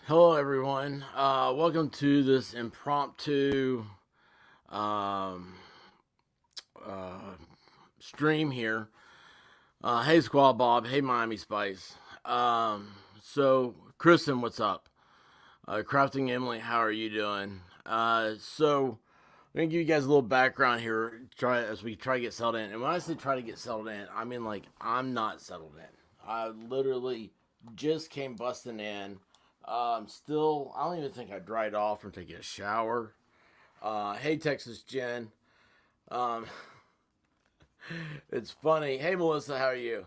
Hello, everyone. Welcome to this impromptu um, uh, stream here. Hey, Squall Bob. Hey, Miami Spice. Kristen, what's up? Crafting Emily, how are you doing? I'm gonna give you guys a little background here. As we try to get settled in. And when I say try to get settled in, I mean like I'm not settled in. I literally just came busting in. Still, I don't even think I dried off from taking a shower. Hey, Texas Jen. Um, it's funny. Hey, Melissa, how are you?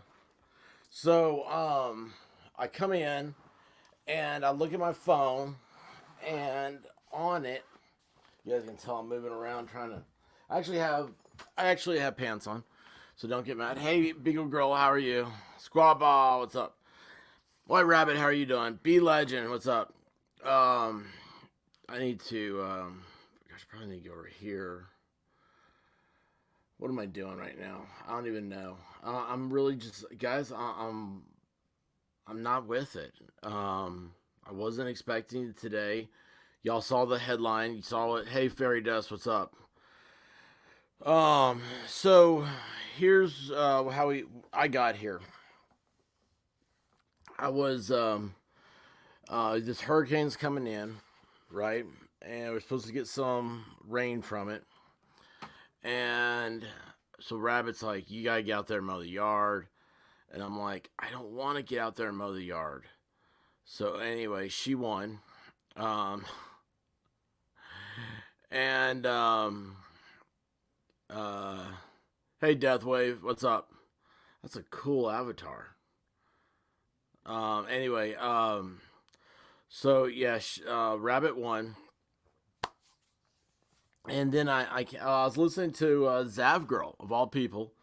I come in and I look at my phone, and on it, you guys can tell I'm moving around trying to. I actually have pants on, so don't get mad. Hey, Beagle Girl, how are you? Squad Ball, what's up? White Rabbit, how are you doing? B Legend, what's up? I need to, gosh, I probably need to go over here. What am I doing right now? I don't even know. I'm really just, guys, I'm not with it. I wasn't expecting it today. Y'all saw the headline. You saw it. Hey, Fairy Dust, what's up? So here's I got here. I was this hurricane's coming in, right? And we're supposed to get some rain from it. And so Rabbit's like, you gotta get out there and mow the yard. And I'm like, I don't want to get out there and mow the yard. So anyway, she won. Um, and uh, Hey Deathwave, what's up? That's a cool avatar. Anyway, so yeah, Rabbit won, and then I was listening to Zav Girl of all people.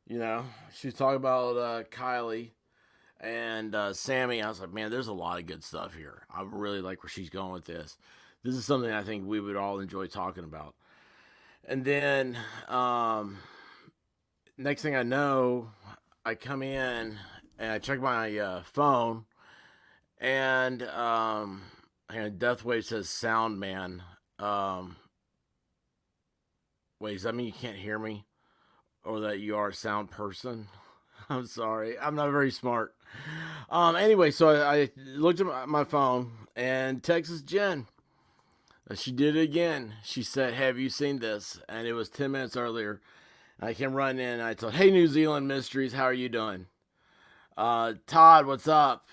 You know, she was talking about Kylie and Sammy. I was like, man, there's a lot of good stuff here. I really like where she's going with this. This is something I think we would all enjoy talking about. And then next thing I know, I come in and I check my phone, and Deathwave says "Sound Man." Wait, does that mean you can't hear me, or that you are a sound person? I'm sorry, I'm not very smart. Anyway, so I looked at my phone, and Texas Jen, she did it again. She said, "Have you seen this?" And it was 10 minutes earlier. I came running in, and I told, "Hey, New Zealand Mysteries, how are you doing?" Todd, what's up?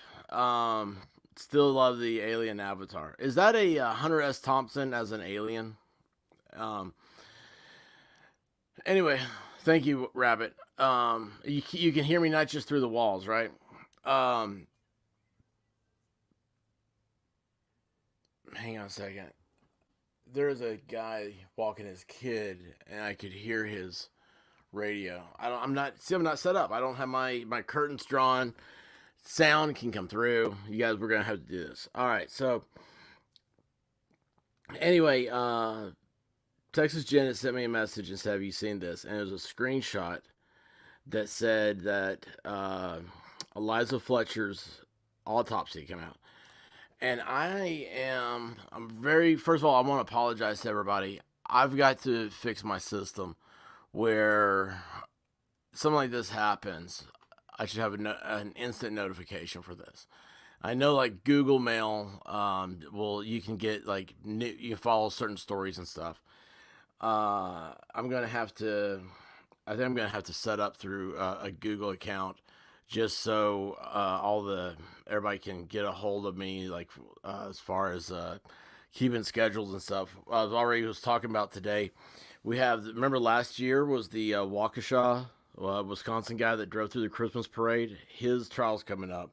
Still love the alien avatar. Is that a Hunter S. Thompson as an alien? Um, anyway, thank you, Rabbit. You can hear me not just through the walls, right? Um, Hang on a second. There's a guy walking his kid, and I could hear his radio. I'm not set up. I don't have my curtains drawn. Sound can come through. You guys, we're gonna have to do this. All right. So anyway, Texas Jen sent me a message and said, "Have you seen this?" And it was a screenshot that said that Eliza Fletcher's autopsy came out. And I'm very, first of all, I want to apologize to everybody. I've got to fix my system where something like this happens. I should have an instant notification for this. I know, like Google Mail, you can get like you can follow certain stories and stuff. I'm gonna have to. I think I'm gonna have to set up through a Google account just so everybody can get a hold of me, like as far as keeping schedules and stuff. I was talking about today. We have, remember last year was the Waukesha, Wisconsin guy that drove through the Christmas parade. His trial's coming up.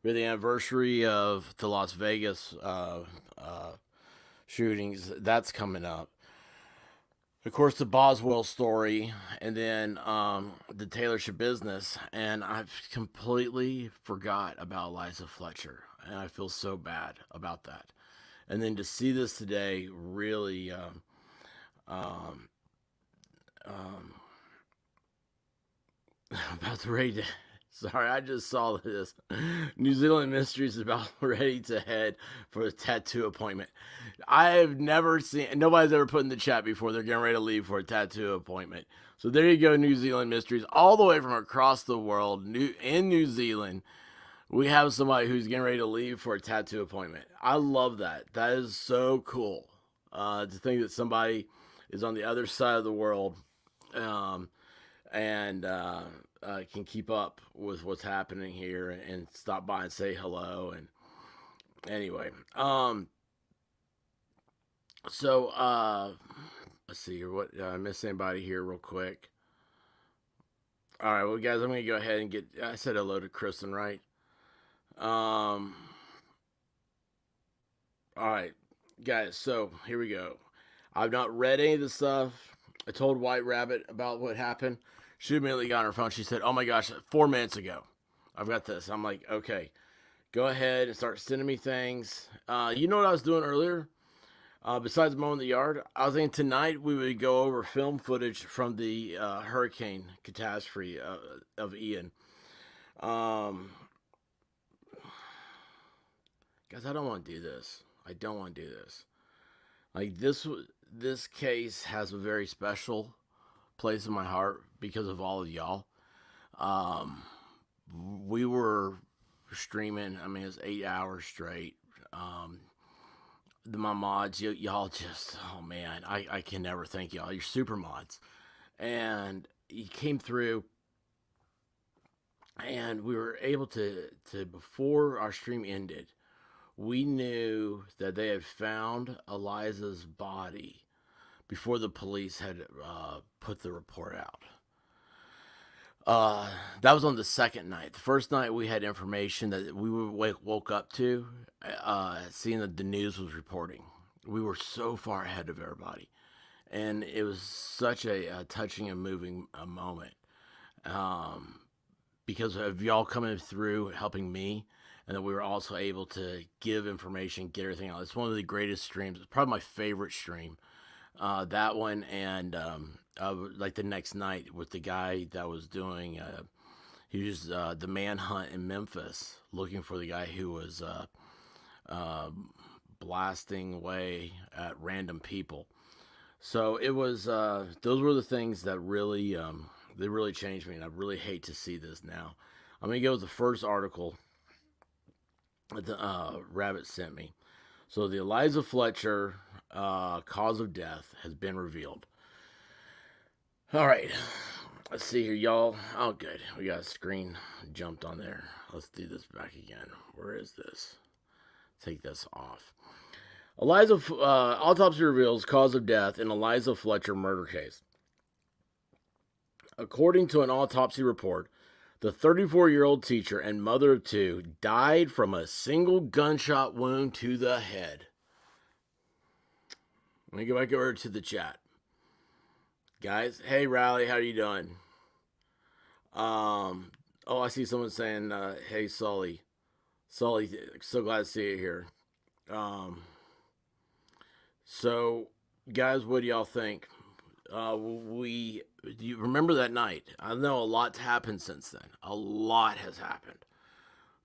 with the anniversary of the Las Vegas shootings. That's coming up. Of course, the Boswell story, and then the Taylorship business, and I've completely forgot about Eliza Fletcher, and I feel so bad about that. And then to see this today really um, um, about the raid. Sorry, I just saw this. New Zealand Mysteries is about ready to head for a tattoo appointment. I have never seen, nobody's ever put in the chat before they're getting ready to leave for a tattoo appointment. So there you go, New Zealand Mysteries, all the way from across the world, in New Zealand. We have somebody who's getting ready to leave for a tattoo appointment. I love that. That is so cool. To think that somebody is on the other side of the world, um, and can keep up with what's happening here and stop by and say hello. And anyway, so let's see here. What I miss anybody here real quick? All right, well, guys, I'm gonna go ahead and get. I said hello to Kristen, right? Um, all right, guys. So here we go. I've not read any of the stuff. I told White Rabbit about what happened. She immediately got on her phone. She said, "Oh my gosh, 4 minutes ago, I've got this." I'm like, "Okay, go ahead and start sending me things." You know what I was doing earlier? Besides mowing the yard, I was thinking tonight we would go over film footage from the hurricane catastrophe of Ian. Um, Guys, I don't want to do this. I don't want to do this. Like this case has a very special place in my heart because of all of y'all. Um, we were streaming. I mean, it's 8 hours straight. Um, my mods, y'all just, oh man, I can never thank y'all. You're super mods, and you came through, and we were able to before our stream ended, we knew that they had found Eliza's body before the police had put the report out. That was on the second night. The first night we had information that we woke up to, seeing that the news was reporting. We were so far ahead of everybody, and it was such a touching and moving moment. Um, because of y'all coming through helping me, and then we were also able to give information, get everything out. It's one of the greatest streams. It's probably my favorite stream. That one, and like the next night with the guy that was doing, he was the manhunt in Memphis, looking for the guy who was uh, blasting away at random people. So it was those were the things that really they really changed me, and I really hate to see this now. I'm gonna go with the first article that the Rabbit sent me. So the Eliza Fletcher cause of death has been revealed. All right, let's see here, y'all. Oh, good. We got a screen jumped on there. Let's do this back again. Where is this? Take this off. Autopsy reveals cause of death in Eliza Fletcher murder case. According to an autopsy report, the 34-year-old teacher and mother of two died from a single gunshot wound to the head. Let me go back over to the chat. Guys, hey Riley, how you doing? Oh, I see someone saying, hey Sully. Sully, so glad to see you here. So, guys, what do y'all think? Do you remember that night? I know a lot's happened since then. A lot has happened.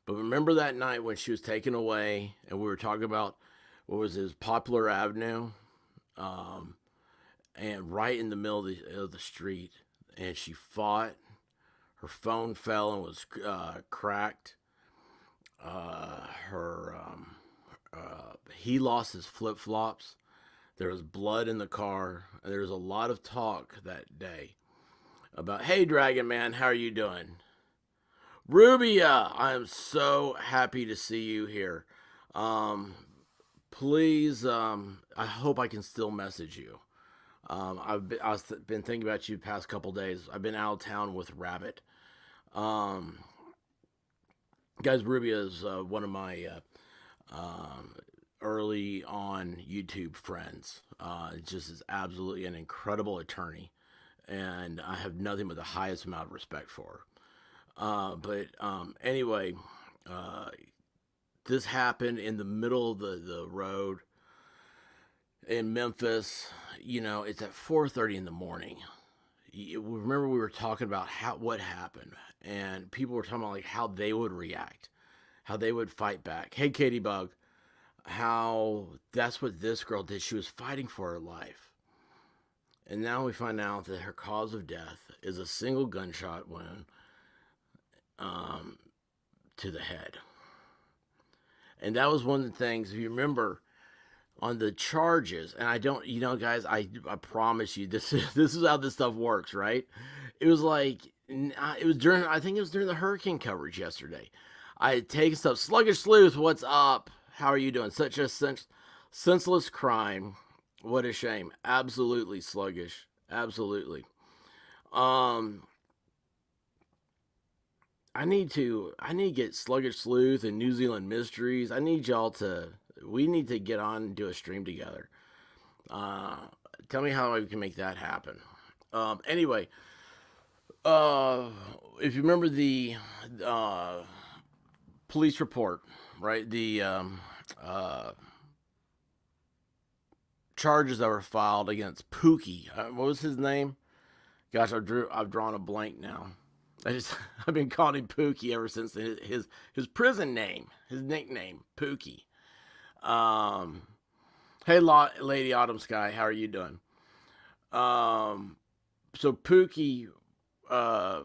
But remember that night when she was taken away and we were talking about what was his Poplar Avenue? And right in the middle of the street. And she fought. Her phone fell and was cracked. He lost his flip flops. There was blood in the car. And there was a lot of talk that day about, hey, Dragon Man, how are you doing? Rubia, I am so happy to see you here. Please, I hope I can still message you. I've been thinking about you the past couple days. I've been out of town with Rabbit. Guys, Rubio is one of my um, early on YouTube friends. Just is absolutely an incredible attorney, and I have nothing but the highest amount of respect for her. But anyway, uh, this happened in the middle of the road in Memphis. You know, it's at 4:30 in the morning. Remember we were talking about what happened, and people were talking about like how they would react, how they would fight back. Hey, Katie Bug, how that's what this girl did. She was fighting for her life, and now we find out that her cause of death is a single gunshot wound um, to the head. And that was one of the things, if you remember, on the charges, and I don't, you know, guys, I promise you, this is how this stuff works, right? It was like it was during, I think it was during the hurricane coverage yesterday. I had taken stuff. Sluggish Sleuth, what's up? How are you doing? Such a senseless crime. What a shame. Absolutely sluggish. Absolutely. Um, I need to get Sluggish Sleuth and New Zealand Mysteries. We need to get on and do a stream together. Uh, Tell me how we can make that happen. Anyway, uh, if you remember the uh, police report, right? The uh, charges that were filed against Pookie. What was his name? Gosh, I've drawn a blank now. I've been calling him Pookie ever since his prison name, his nickname, Pookie. Um, hey, Lady Autumn Sky, how are you doing? Um, so Pookie, uh,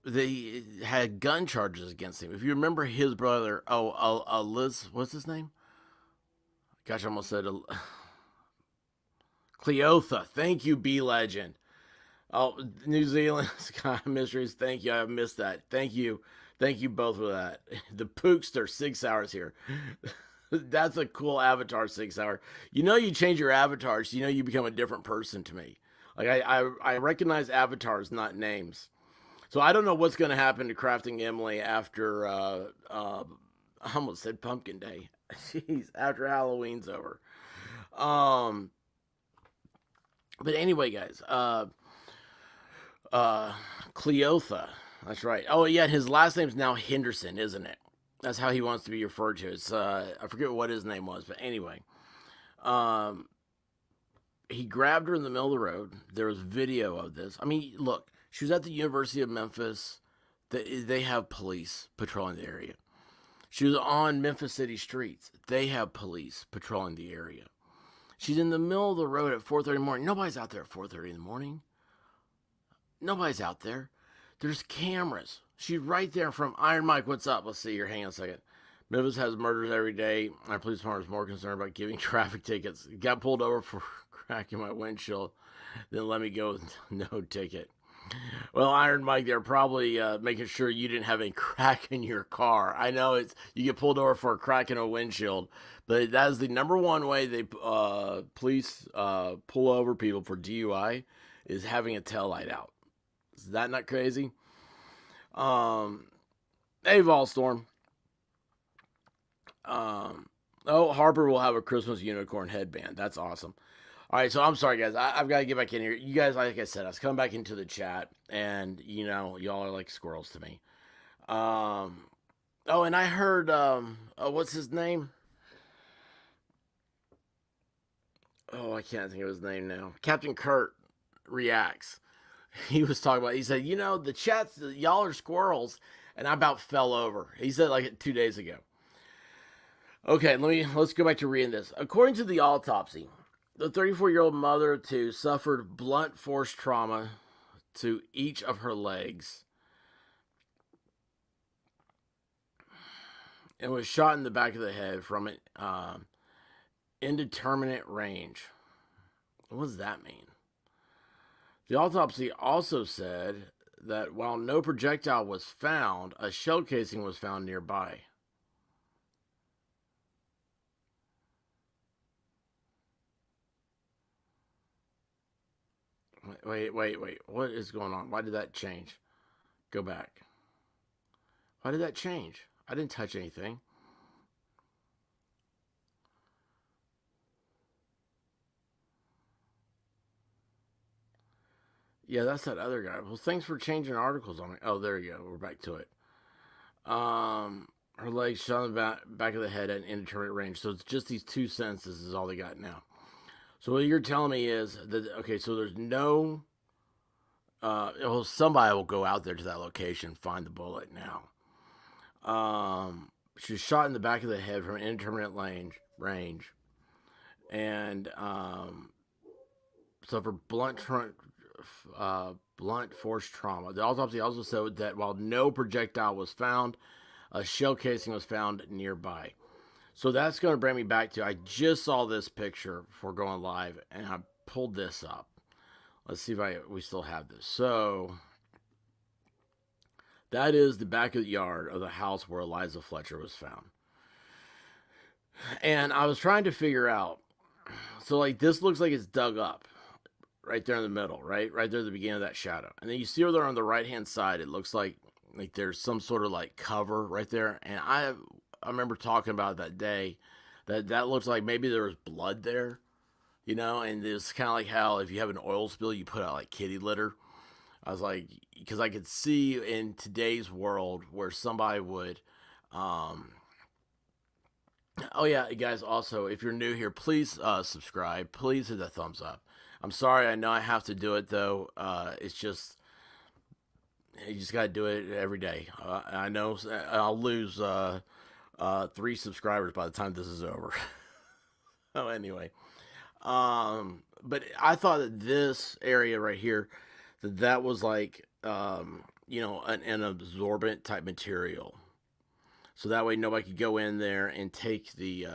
they had gun charges against him. If you remember his brother, Liz, what's his name? Gosh, I almost said Cleotha. Thank you, B Legend. Oh, New Zealand Sky Mysteries. Thank you. I missed that. Thank you both for that. The Pookster 6 hours here. That's a cool avatar 6 hour. You know, you change your avatars, you know, you become a different person to me. Like I recognize avatars, not names. So I don't know what's going to happen to Crafting Emily after I almost said Pumpkin Day. Jeez, after Halloween's over. Um, but anyway, guys, uh, Cleotha. That's right. Oh yeah, his last name's now Henderson, isn't it? That's how he wants to be referred to. It's I forget what his name was, but anyway, um, he grabbed her in the middle of the road. There was video of this. I mean, look, she was at the University of Memphis. They have police patrolling the area. She was on Memphis City streets. They have police patrolling the area. She's in the middle of the road at 4:30 in the morning. Nobody's out there at 4:30 in the morning. Nobody's out there. There's cameras. She's right there from Iron Mike. What's up? Let's see here. Hang on a second. Memphis has murders every day. Our police department is more concerned about giving traffic tickets. Got pulled over for cracking my windshield. Then let me go with no ticket. Well, Iron Mike, they're probably making sure you didn't have a crack in your car. I know you get pulled over for a crack in a windshield, but that is the number one way they police pull over people for DUI is having a tail light out. Is that not crazy? Hey, Volstorm. Oh, Harper will have a Christmas unicorn headband. That's awesome. All right, so I'm sorry, guys. I've got to get back in here. You guys, like I said, I was coming back into the chat, and you know, y'all are like squirrels to me. Oh, and I heard, what's his name? Oh, I can't think of his name now. Captain Kurt reacts. He was talking about. He said, you know, the chats, y'all are squirrels, and I about fell over. He said like 2 days ago. Okay, let's go back to reading this. According to the autopsy, the 34-year-old mother to suffered blunt force trauma to each of her legs and was shot in the back of the head from an indeterminate range. What does that mean? The autopsy also said that while no projectile was found, a shell casing was found nearby. Wait. What is going on? Why did that change? Go back. Why did that change? I didn't touch anything. Yeah, that's that other guy. Well, thanks for changing articles on it. Oh, there you go. We're back to it. Her legs shot on the back of the head at an indeterminate range. So it's just these two sentences is all they got now. So what you're telling me is that, okay, so there's no, well, somebody will go out there to that location, find the bullet now. She was shot in the back of the head from an indeterminate range. And, suffered blunt force trauma. The autopsy also showed that while no projectile was found, a shell casing was found nearby. So that's going to bring me back to, I just saw this picture before going live, and I pulled this up. Let's see if we still have this. So that is the back of the yard of the house where Eliza Fletcher was found. And I was trying to figure out, so like this looks like it's dug up right there in the middle, right there at the beginning of that shadow. And then you see over there on the right hand side, it looks like there's some sort of like cover right there. And I remember talking about that day that looks like maybe there was blood there, you know. And it's kind of like how if you have an oil spill, you put out like kitty litter. I was like, because I could see in today's world where somebody would, oh yeah, guys, also, if you're new here, please subscribe. Please hit that thumbs up. I'm sorry, I know I have to do it, though. It's just, you just got to do it every day. I know I'll lose 3 subscribers by the time this is over. Oh, anyway. But I thought that this area right here, that was like, you know, an absorbent type material. So that way nobody could go in there and take the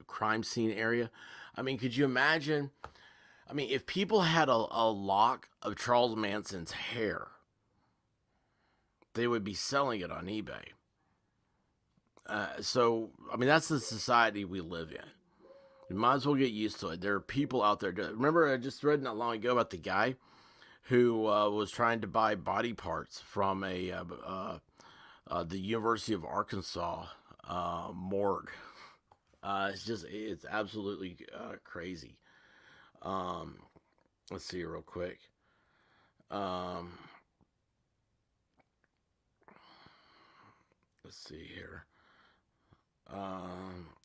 crime scene area. I mean, could you imagine? I mean, if people had a lock of Charles Manson's hair, they would be selling it on eBay. So, I mean, that's the society we live in. You might as well get used to it. There are people out there. Remember, I just read not long ago about the guy who was trying to buy body parts from the University of Arkansas morgue. It's absolutely crazy. Let's see real quick. Let's see here.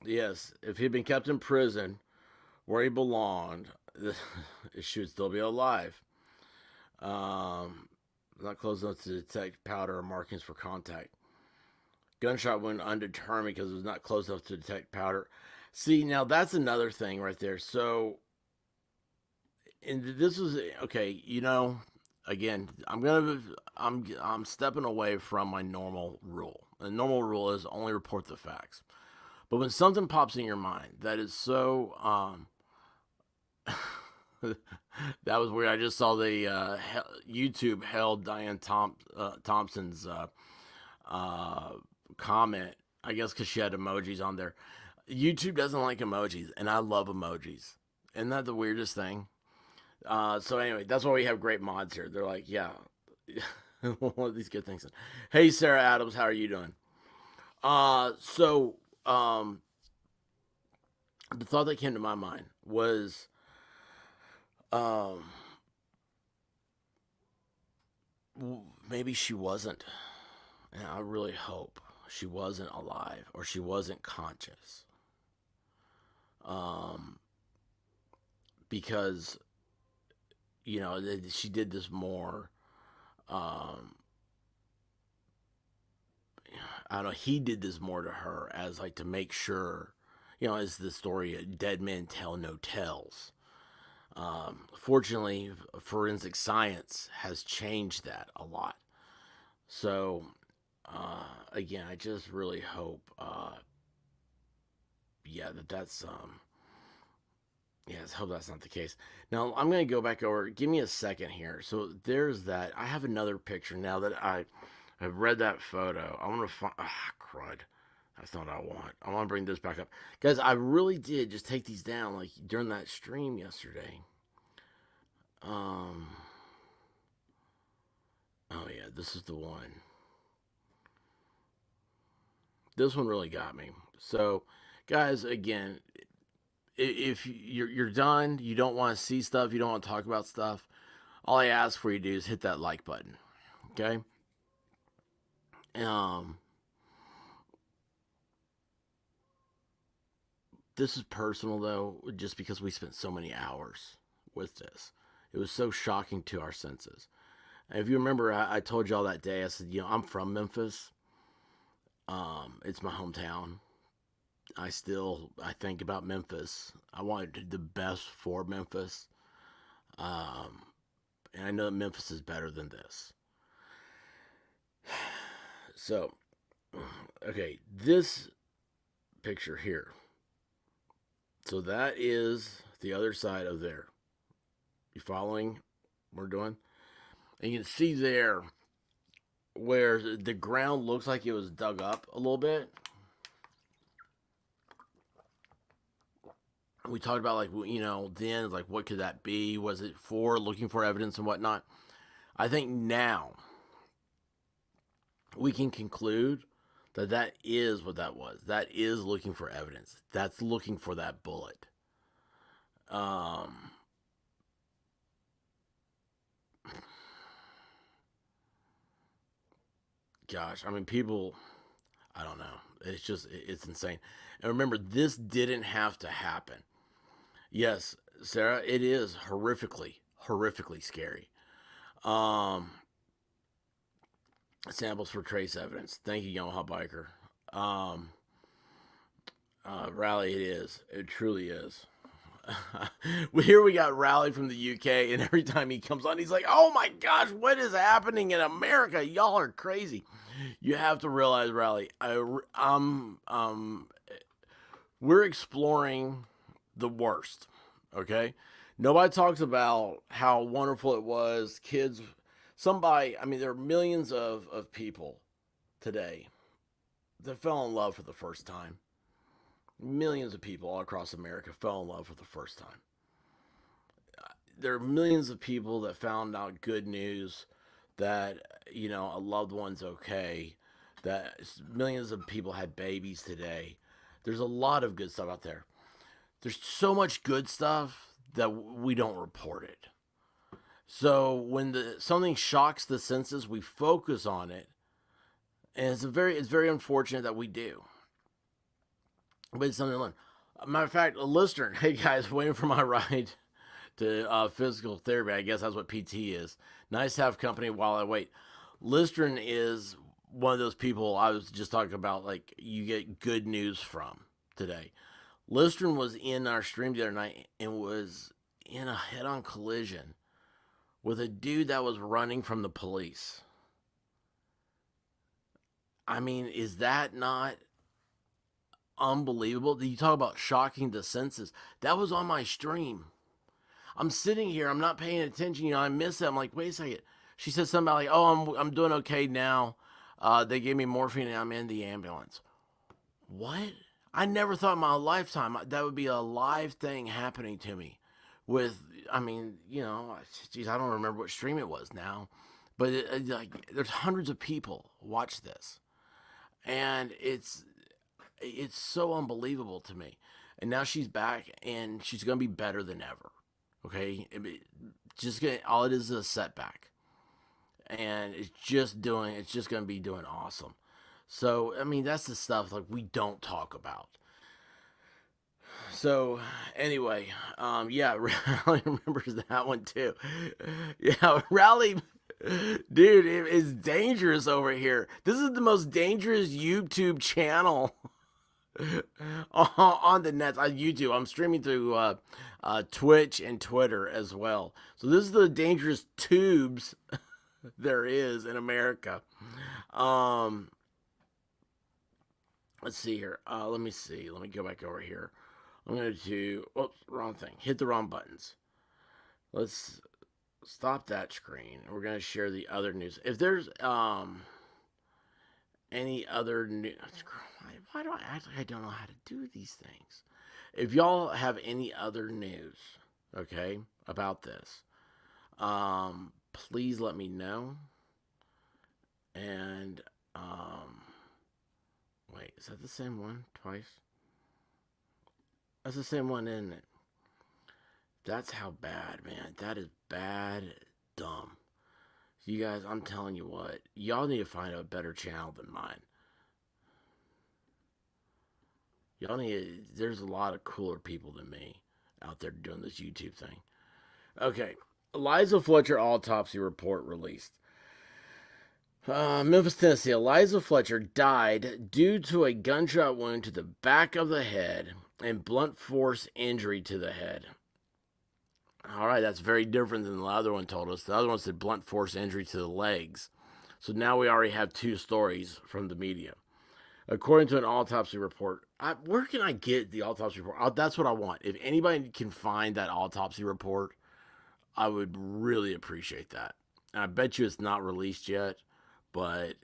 Yes, if he'd been kept in prison where he belonged, she would still be alive. Not close enough to detect powder or markings for contact. Gunshot wound undetermined because it was not close enough to detect powder. See, now that's another thing right there. So, and this was okay. You know, again, I'm stepping away from my normal rule. The normal rule is only report the facts. But when something pops in your mind that is so that was weird. I just saw the YouTube held Diane Thompson's comment. I guess because she had emojis on there. YouTube doesn't like emojis, and I love emojis. Isn't that the weirdest thing? So anyway, that's why we have great mods here. They're like, yeah, one of these good things. Hey, Sarah Adams, how are you doing? So the thought that came to my mind was, maybe she wasn't. And I really hope she wasn't alive or she wasn't conscious. Because, you know, she did this more, I don't know, he did this more to her as like to make sure, you know, as the story, dead men tell no tales. Fortunately, forensic science has changed that a lot. So, again, I just really hope, yeah, that's, yeah, I hope that's not the case. Now, I'm going to go back over, give me a second here. So, there's that. I have another picture now that I've read that photo. I want to find, crud. That's not what I want. I want to bring this back up. Guys, I really did just take these down, like, during that stream yesterday. Oh yeah, this is the one. This one really got me. So, guys, again, if you're done, you don't want to see stuff, you don't want to talk about stuff, all I ask for you to do is hit that like button. Okay? Um, this is personal though, just because we spent so many hours with this. It was so shocking to our senses. And if you remember, I told y'all that day, I said, I'm from Memphis. It's my hometown. I think about Memphis. I wanted the best for Memphis. Um, and I know that Memphis is better than this. So, okay, this picture here. So that is the other side of there. You following what we're doing? And you can see there where the ground looks like it was dug up a little bit. We talked about, like, then, like, what could that be? Was it for looking for evidence and whatnot? I think now we can conclude that that is what that was. That is looking for evidence. That's looking for that bullet. Gosh, I mean, people, I don't know. It's insane. And remember, this didn't have to happen. Yes, Sarah, it is horrifically scary. Um, Samples for trace evidence. Thank you, Yamaha Biker. Um, Rally, it is. It truly is. Here we got Rally from the UK, and every time he comes on, he's like, "Oh my gosh, what is happening in America? Y'all are crazy." You have to realize, Rally, we're exploring the worst. Okay, nobody talks about how wonderful it was. Kids, somebody. I mean, there are millions of people today that fell in love for the first time. Millions of people all across America fell in love for the first time. There are millions of people that found out good news that, a loved one's okay, that millions of people had babies today. There's a lot of good stuff out there. There's so much good stuff that we don't report it. So when something shocks the senses, we focus on it, and it's very unfortunate that we do. But it's something to learn. Matter of fact, a listener, hey guys, waiting for my ride to physical therapy. I guess that's what PT is. Nice to have company while I wait. Listern is one of those people I was just talking about, like, you get good news from today. Listern was in our stream the other night and was in a head-on collision with a dude that was running from the police. I mean, is that not unbelievable? You talk about shocking the senses. That was on my stream. I'm sitting here, I'm not paying attention, I miss it. I'm like, wait a second. She said something about, like, oh, I'm doing okay now. They gave me morphine and I'm in the ambulance. What? I never thought in my lifetime that would be a live thing happening to me. I don't remember what stream it was now, but there's hundreds of people watch this, and it's so unbelievable to me. And now she's back, and she's gonna be better than ever. Okay, all it is a setback, and it's just gonna be doing awesome. So I mean, that's the stuff, like, we don't talk about. So anyway, yeah, Rally remembers that one too. Yeah, Rally, dude, it is dangerous over here. This is the most dangerous YouTube channel on the net. On YouTube, I'm streaming through Twitch and Twitter as well. So this is the dangerous tubes there is in America. Let's see here. Let me see. Let me go back over here. I'm going to, oops, wrong thing. Hit the wrong buttons. Let's stop that screen. We're going to share the other news. If there's any other news, why do I act like I don't know how to do these things? If y'all have any other news, okay, about this, please let me know. And, wait, is that the same one twice? That's the same one, isn't it? That's how bad, man. That is bad, dumb. You guys, I'm telling you what, y'all need to find a better channel than mine. Y'all need, there's a lot of cooler people than me out there doing this YouTube thing. Okay, Eliza Fletcher Autopsy Report released. Memphis, Tennessee. Eliza Fletcher died due to a gunshot wound to the back of the head and blunt force injury to the head. All right, that's very different than the other one told us. The other one said blunt force injury to the legs. So now we already have two stories from the media. According to an autopsy report, where can I get the autopsy report? That's what I want. If anybody can find that autopsy report, I would really appreciate that. And I bet you it's not released yet, but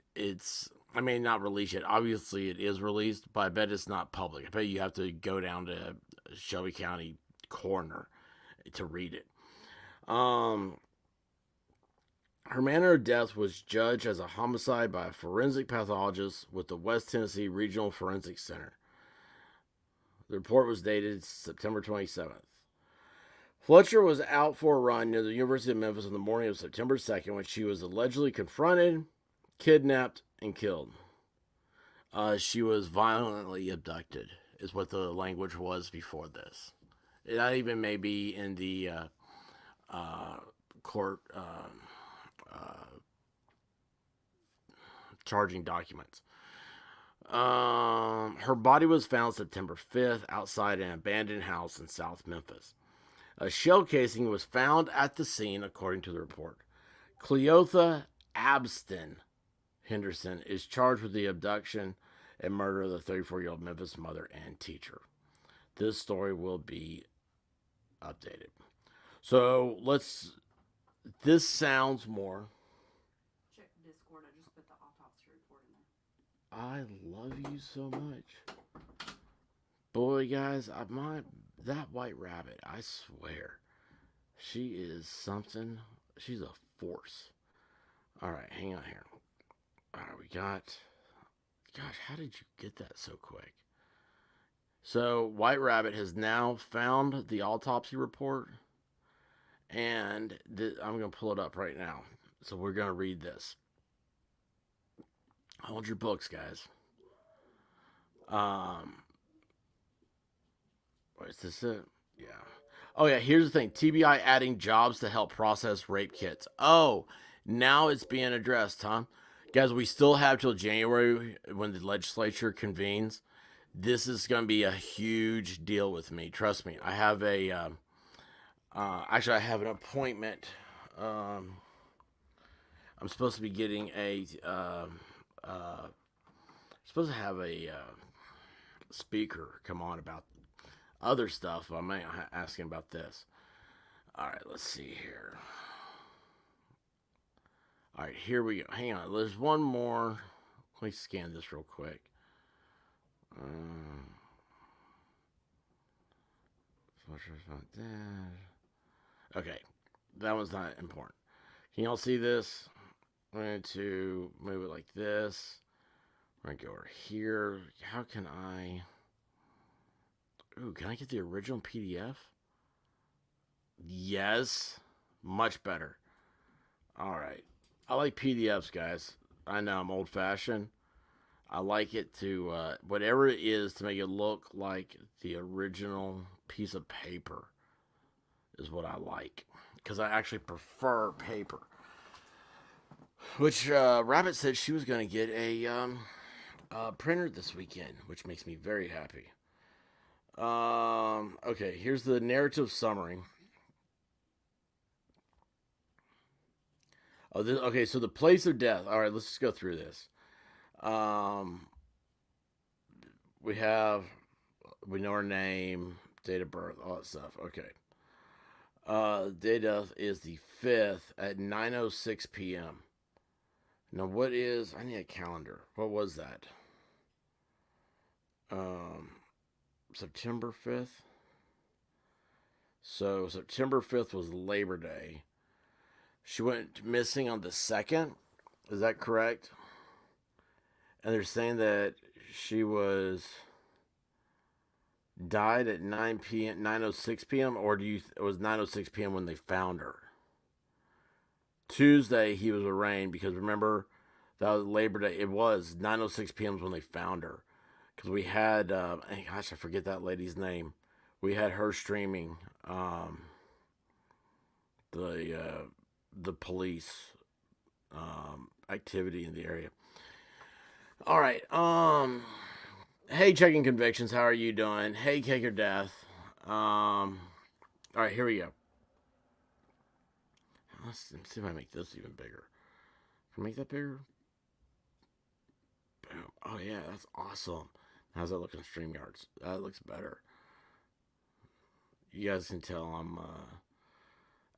I mean, not released yet. Obviously, it is released, but I bet it's not public. I bet you have to go down to Shelby County coroner to read it. Her manner of death was judged as a homicide by a forensic pathologist with the West Tennessee Regional Forensic Center. The report was dated September 27th. Fletcher was out for a run near the University of Memphis on the morning of September 2nd when she was allegedly confronted, kidnapped, and killed. She was violently abducted, is what the language was before this. That even may be in the court charging documents. Her body was found September 5th outside an abandoned house in South Memphis. A shell casing was found at the scene, according to the report. Cleotha Abston Henderson is charged with the abduction and murder of the 34-year-old Memphis mother and teacher. This story will be updated. So this sounds more. Check Discord. I just put the autopsy report in there. I love you so much. Boy, guys, that white rabbit, I swear, she is something. She's a force. All right, hang on here. All right, we got. Gosh, how did you get that so quick? So, White Rabbit has now found the autopsy report, and I'm going to pull it up right now. So, we're going to read this. Hold your books, guys. Is this it? Yeah. Oh, yeah, here's the thing. TBI adding jobs to help process rape kits. Oh, now it's being addressed, huh? Guys, we still have till January when the legislature convenes. This is going to be a huge deal with me. Trust me. I have actually, I have an appointment. I'm supposed to be getting supposed to have a speaker come on about other stuff. I'm asking about this. All right, let's see here. All right, here we go. Hang on. There's one more. Let me scan this real quick. Okay, that one's not important. Can y'all see this? I'm going to move it like this. I'm going to go over here. How can I... Ooh, can I get the original PDF? Yes. Much better. All right. I like PDFs, guys. I know I'm old-fashioned. I like it to, whatever it is, to make it look like the original piece of paper is what I like. Because I actually prefer paper. Which, Rabbit said she was going to get a printer this weekend, which makes me very happy. Okay, here's the narrative summary. Okay, so the place of death. All right, let's just go through this. We know her name, date of birth, all that stuff. Okay. Date of death is the 5th at 9:06 p.m. Now, I need a calendar. What was that? September 5th. So, September 5th was Labor Day. She went missing on the 2nd. Is that correct? and they're saying that she died at 9:06 p.m. or it was 9:06 p.m. when they found her. Tuesday he was arraigned because remember that was Labor Day. It was 9:06 p.m. when they found her because we had gosh, I forget that lady's name. We had her streaming the police activity in the area. All right. Hey, checking convictions. How are you doing? Hey, cake or death. All right, here we go. Let's see if I make this even bigger. Can I make that bigger? Boom. Oh yeah, that's awesome. How's that look on StreamYards? That looks better. You guys can tell I'm.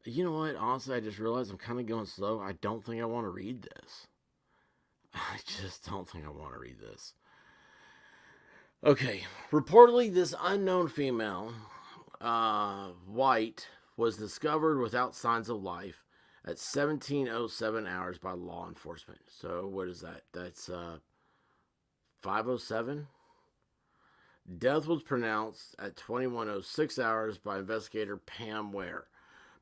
You know what? Honestly, I just realized I'm kind of going slow. I don't think I want to read this. I just don't think I want to read this. Okay. Reportedly, this unknown female, white, was discovered without signs of life at 17:07 hours by law enforcement. So what is that? That's 5:07. Death was pronounced at 21:06 hours by investigator Pam Ware.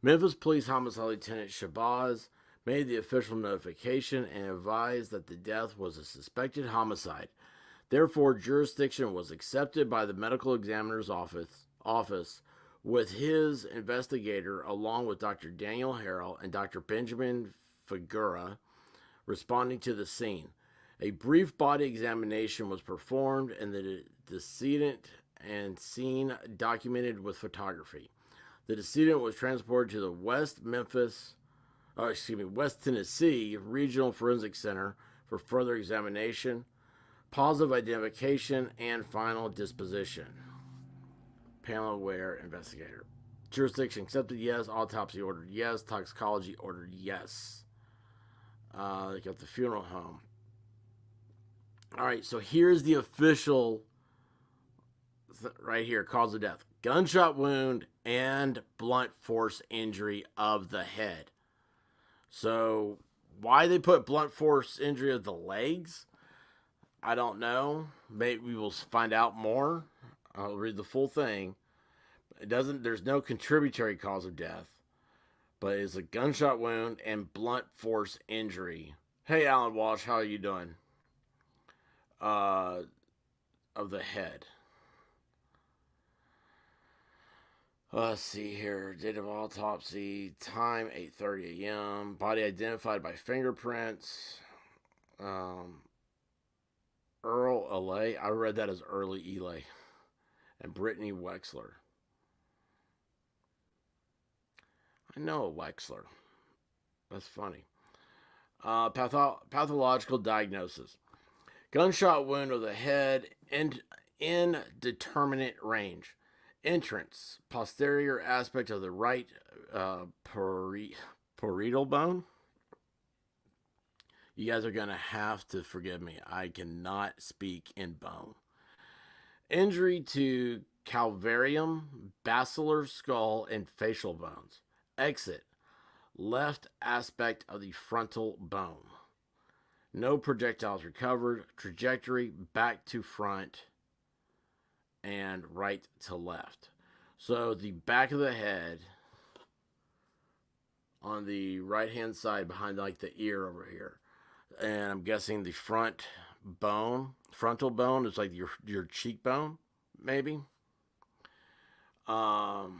Memphis Police Homicide Lieutenant Shabazz made the official notification and advised that the death was a suspected homicide. Therefore, jurisdiction was accepted by the medical examiner's office with his investigator, along with Dr. Daniel Harrell and Dr. Benjamin Figura, responding to the scene. A brief body examination was performed, and the decedent and scene documented with photography. The decedent was transported to the West Tennessee Regional Forensic Center for further examination, positive identification, and final disposition. Pamela Ware, investigator. Jurisdiction accepted, yes. Autopsy ordered, yes. Toxicology ordered, yes. They got the funeral home. All right, so here's the official right here, cause of death. Gunshot wound and blunt force injury of the head. So why they put blunt force injury of the legs, I don't know. Maybe we will find out more. I'll read the full thing. There's no contributory cause of death, but it's a gunshot wound and blunt force injury. Hey, Alan Walsh, how are you doing? Of the head. Let's see here. Date of autopsy. Time 8:30 a.m. Body identified by fingerprints. Earl Elay. I read that as Early Elay. And Brittany Wexler. I know a Wexler. That's funny. Pathological diagnosis. Gunshot wound of the head, indeterminate range. Entrance, posterior aspect of the right parietal bone. You guys are going to have to forgive me. I cannot speak in bone. Injury to calvarium, basilar skull, and facial bones. Exit, left aspect of the frontal bone. No projectiles recovered. Trajectory, back to front and right to left. So the back of the head on the right hand side behind like the ear over here. And I'm guessing the frontal bone is like your cheekbone, maybe. Blunt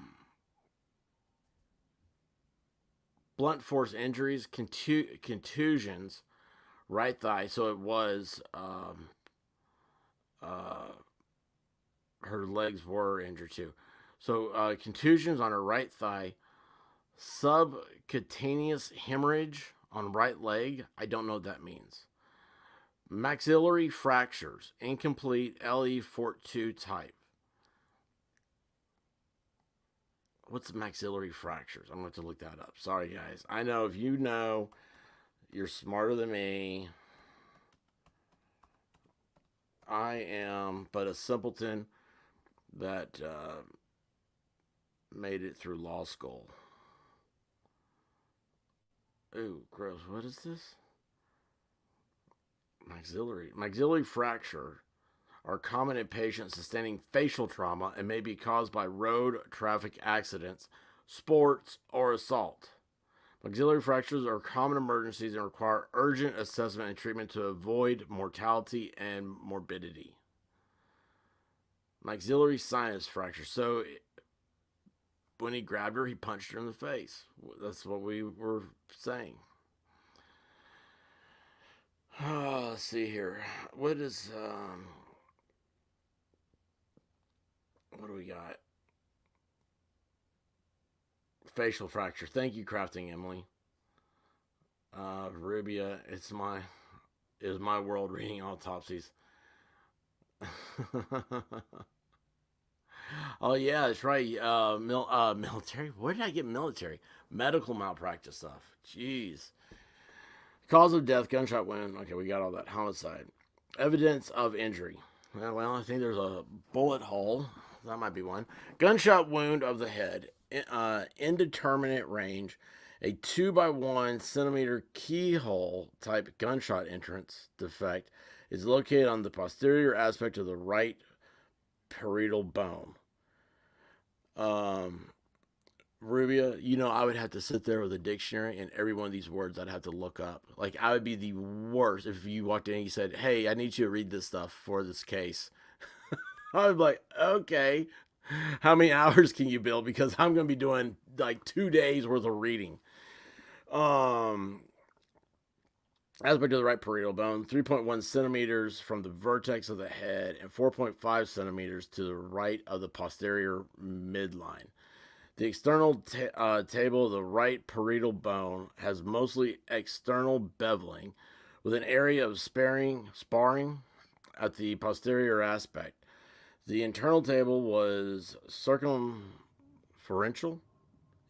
force injuries, contusions, right thigh. So it was her legs were injured too. So contusions on her right thigh, subcutaneous hemorrhage on right leg. I don't know what that means. Maxillary fractures, incomplete LE42 type. What's maxillary fractures? I'm going to have to look that up. Sorry, guys. I know if you know, you're smarter than me. I am but a simpleton that made it through law school. Ooh, gross. What is this? Maxillary fracture are common in patients sustaining facial trauma and may be caused by road traffic accidents, sports, or assault. Maxillary fractures are common emergencies and require urgent assessment and treatment to avoid mortality and morbidity. Maxillary sinus fracture. So when he grabbed her, he punched her in the face. That's what we were saying. Let's see here. What do we got? Facial fracture. Thank you, Crafting Emily. Rubia, it's my world reading autopsies. Oh yeah, that's right. Military. Where did I get military? Medical malpractice stuff. Jeez. Cause of death: gunshot wound. Okay, we got all that. Homicide. Evidence of injury. Well, I think there's a bullet hole. That might be one. Gunshot wound of the head. Indeterminate range. A 2x1 centimeter keyhole type gunshot entrance defect is located on the posterior aspect of the right parietal bone. Rubia, I would have to sit there with a dictionary, and every one of these words I'd have to look up. Like, I would be the worst if you walked in and you said, "Hey, I need you to read this stuff for this case." I would be like, "Okay, how many hours can you bill? Because I'm going to be doing like 2 days worth of reading." Aspect of the right parietal bone, 3.1 centimeters from the vertex of the head and 4.5 centimeters to the right of the posterior midline. The external table of the right parietal bone has mostly external beveling with an area of sparring at the posterior aspect. The internal table was circumferential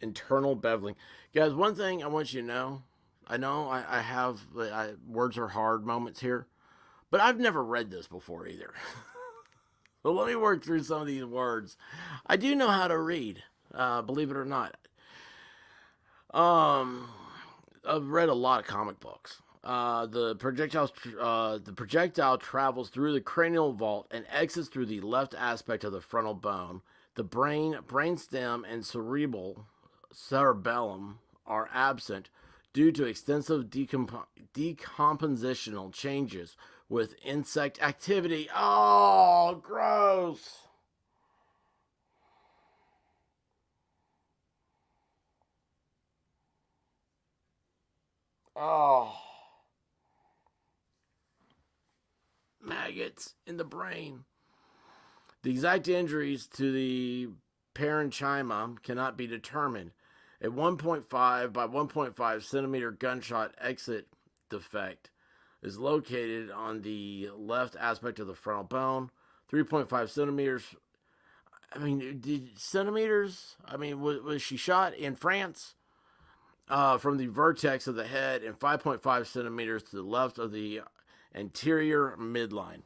internal beveling. Guys, one thing I want you to know, I know I have words are hard moments here, but I've never read this before either. So let me work through some of these words. I do know how to read. Believe it or not. I've read a lot of comic books. The projectile travels through the cranial vault and exits through the left aspect of the frontal bone. The brainstem, and cerebellum are absent due to extensive decompositional changes with insect activity. Oh, gross. Oh, maggots in the brain. The exact injuries to the parenchyma cannot be determined. A 1.5 by 1.5 centimeter gunshot exit defect is located on the left aspect of the frontal bone. 3.5 centimeters. I mean, centimeters? I mean, was she shot in France? From the vertex of the head and 5.5 centimeters to the left of the anterior midline.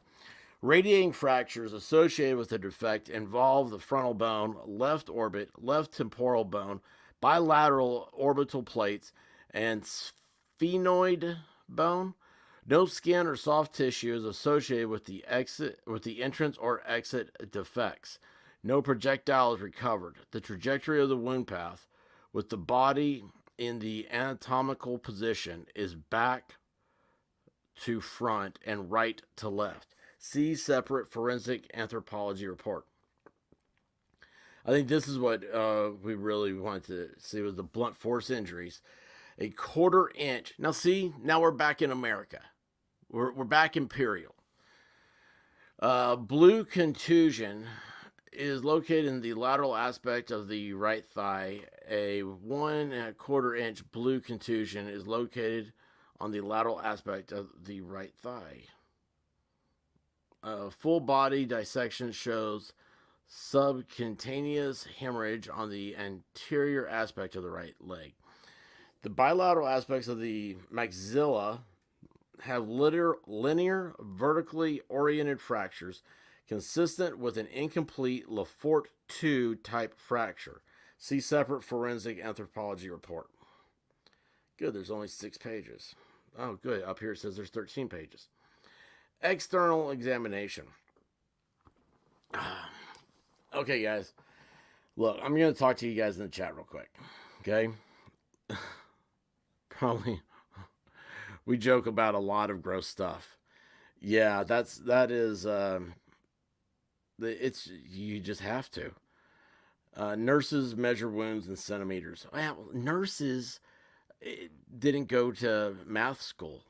Radiating fractures associated with the defect involve the frontal bone, left orbit, left temporal bone, bilateral orbital plates, and sphenoid bone. No skin or soft tissue is associated with the entrance or exit defects. No projectile is recovered. The trajectory of the wound path, with the body in the anatomical position, is back to front and right to left. See separate forensic anthropology report. I think this is what we really wanted to see was the blunt force injuries. A 1/4 inch. Now see, now we're back in America. We're back imperial. Blue contusion is located in the lateral aspect of the right thigh. A 1/4 inch blue contusion is located on the lateral aspect of the right thigh. Full body dissection shows subcutaneous hemorrhage on the anterior aspect of the right leg. The bilateral aspects of the maxilla have linear vertically oriented fractures consistent with an incomplete Lefort 2 type fracture. See separate forensic anthropology report. Good, there's only 6 pages. Oh, good. Up here it says there's 13 pages. External examination. Okay, guys. Look, I'm going to talk to you guys in the chat real quick. Okay? Probably we joke about a lot of gross stuff. Yeah, that is it's you just have to. Nurses measure wounds in centimeters. Well, nurses didn't go to math school.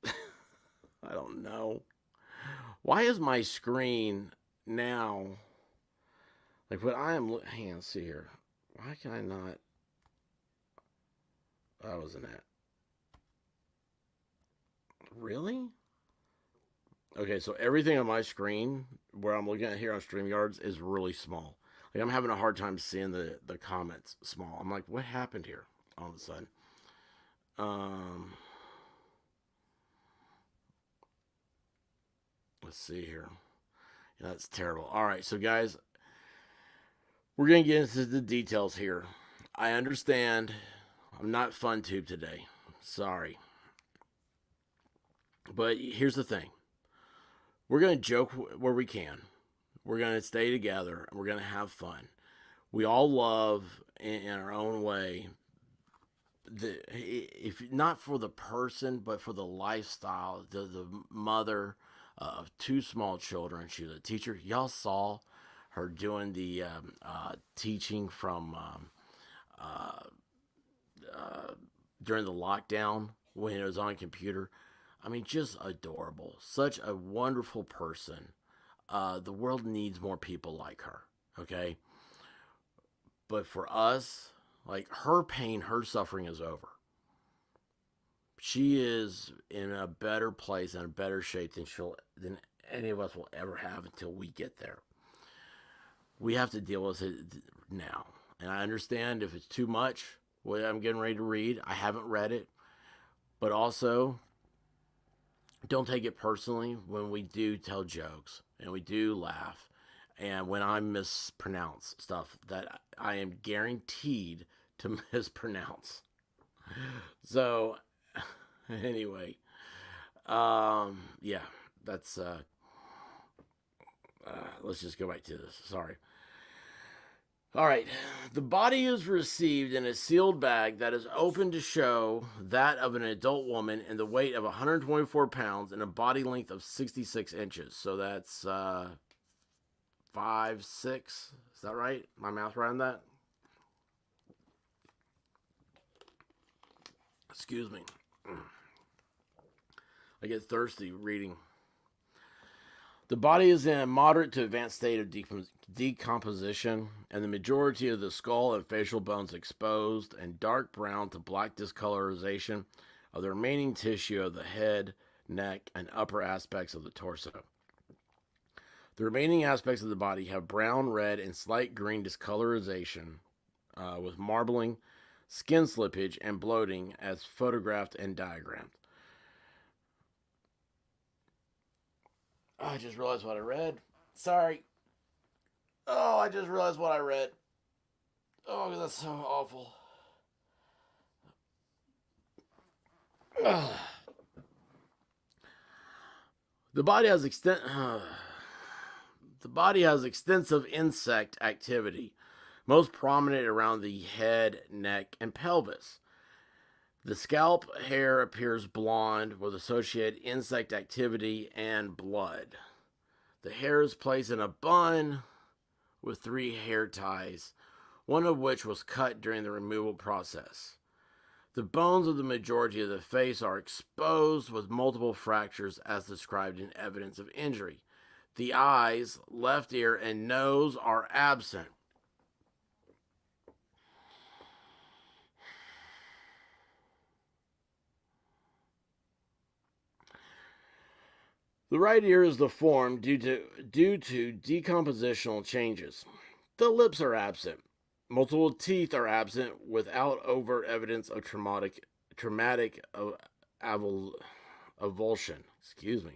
I don't know. Why is my screen now like what I am? Hang on, let's see here. Why can I not? That wasn't it. Really? Okay, so everything on my screen where I'm looking at here on StreamYards is really small. Like I'm having a hard time seeing the comments small. I'm like, what happened here all of a sudden? Let's see here. Yeah, that's terrible. All right, so guys, we're gonna get into the details here. I understand. I'm not FunTube today. Sorry. But here's the thing. We're going to joke where we can. We're going to stay together and we're going to have fun. We all love, in our own way, if not for the person, but for the lifestyle, the mother of two small children. She was a teacher. Y'all saw her doing the teaching from during the lockdown when it was on computer. I mean, just adorable. Such a wonderful person. The world needs more people like her, okay? But for us, like, her pain, her suffering is over. She is in a better place and a better shape than any of us will ever have until we get there. We have to deal with it now. And I understand if it's too much, what I'm getting ready to read. I haven't read it. But also, don't take it personally when we do tell jokes and we do laugh and when I mispronounce stuff that I am guaranteed to mispronounce. So anyway, yeah, that's let's just go back to this. Sorry. All right. The body is received in a sealed bag that is open to show that of an adult woman in the weight of 124 pounds and a body length of 66 inches. So that's 5'6". Is that right? My math right on that? Excuse me. I get thirsty reading. The body is in a moderate to advanced state of decomposition, and the majority of the skull and facial bones exposed, and dark brown to black discolorization of the remaining tissue of the head, neck, and upper aspects of the torso. The remaining aspects of the body have brown, red, and slight green discolorization with marbling, skin slippage, and bloating as photographed and diagrammed. Oh, I just realized what I read. Sorry. Oh, I just realized what I read. Oh, that's so awful. The body has extensive insect activity, most prominent around the head, neck, and pelvis. The scalp hair appears blonde with associated insect activity and blood. The hair is placed in a bun with 3 hair ties, one of which was cut during the removal process. The bones of the majority of the face are exposed with multiple fractures as described in evidence of injury. The eyes, left ear, and nose are absent. The right ear is deformed due to decompositional changes. The lips are absent. Multiple teeth are absent without overt evidence of traumatic avulsion. Excuse me.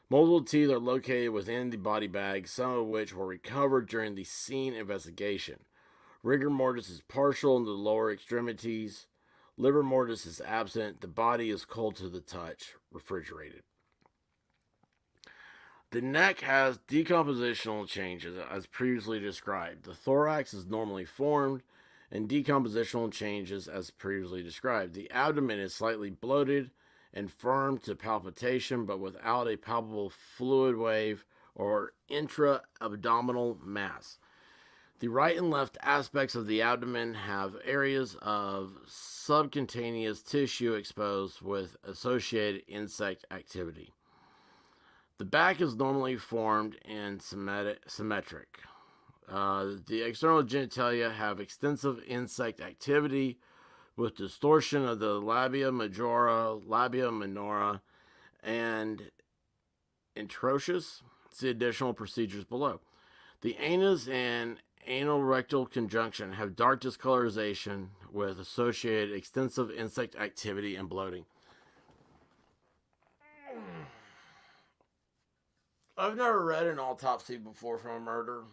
Multiple teeth are located within the body bag, some of which were recovered during the scene investigation. Rigor mortis is partial in the lower extremities. Liver mortis is absent. The body is cold to the touch, refrigerated. The neck has decompositional changes as previously described. The thorax is normally formed and decompositional changes as previously described. The abdomen is slightly bloated and firm to palpitation but without a palpable fluid wave or intra-abdominal mass. The right and left aspects of the abdomen have areas of subcutaneous tissue exposed with associated insect activity. The back is normally formed and symmetric. The external genitalia have extensive insect activity with distortion of the labia majora, labia minora, and introitus. See additional procedures below. The anus and anal rectal conjunction have dark discolorization with associated extensive insect activity and bloating. I've never read an autopsy before from a murder.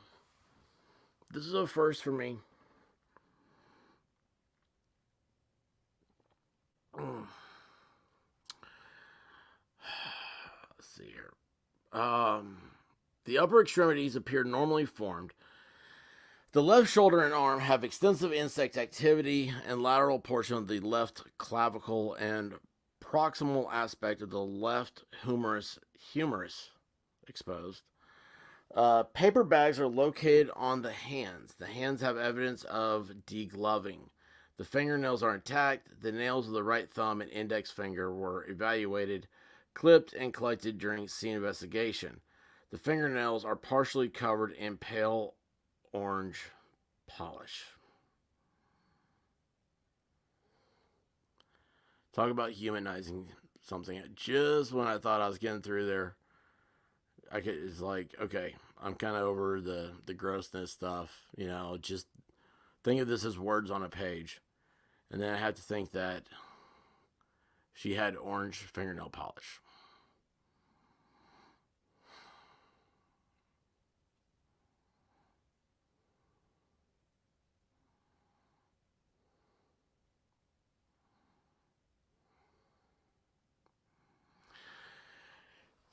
This is a first for me. Let's see here. The upper extremities appear normally formed. The left shoulder and arm have extensive insect activity and lateral portion of the left clavicle and proximal aspect of the left humerus exposed. Paper bags are located on the hands. The hands have evidence of degloving. The fingernails are intact. The nails of the right thumb and index finger were evaluated, clipped, and collected during scene investigation. The fingernails are partially covered in pale orange polish. Talk about humanizing something. Just when I thought I was getting through there, it's like, okay, I'm kind of over the grossness stuff. Just think of this as words on a page. And then I have to think that she had orange fingernail polish.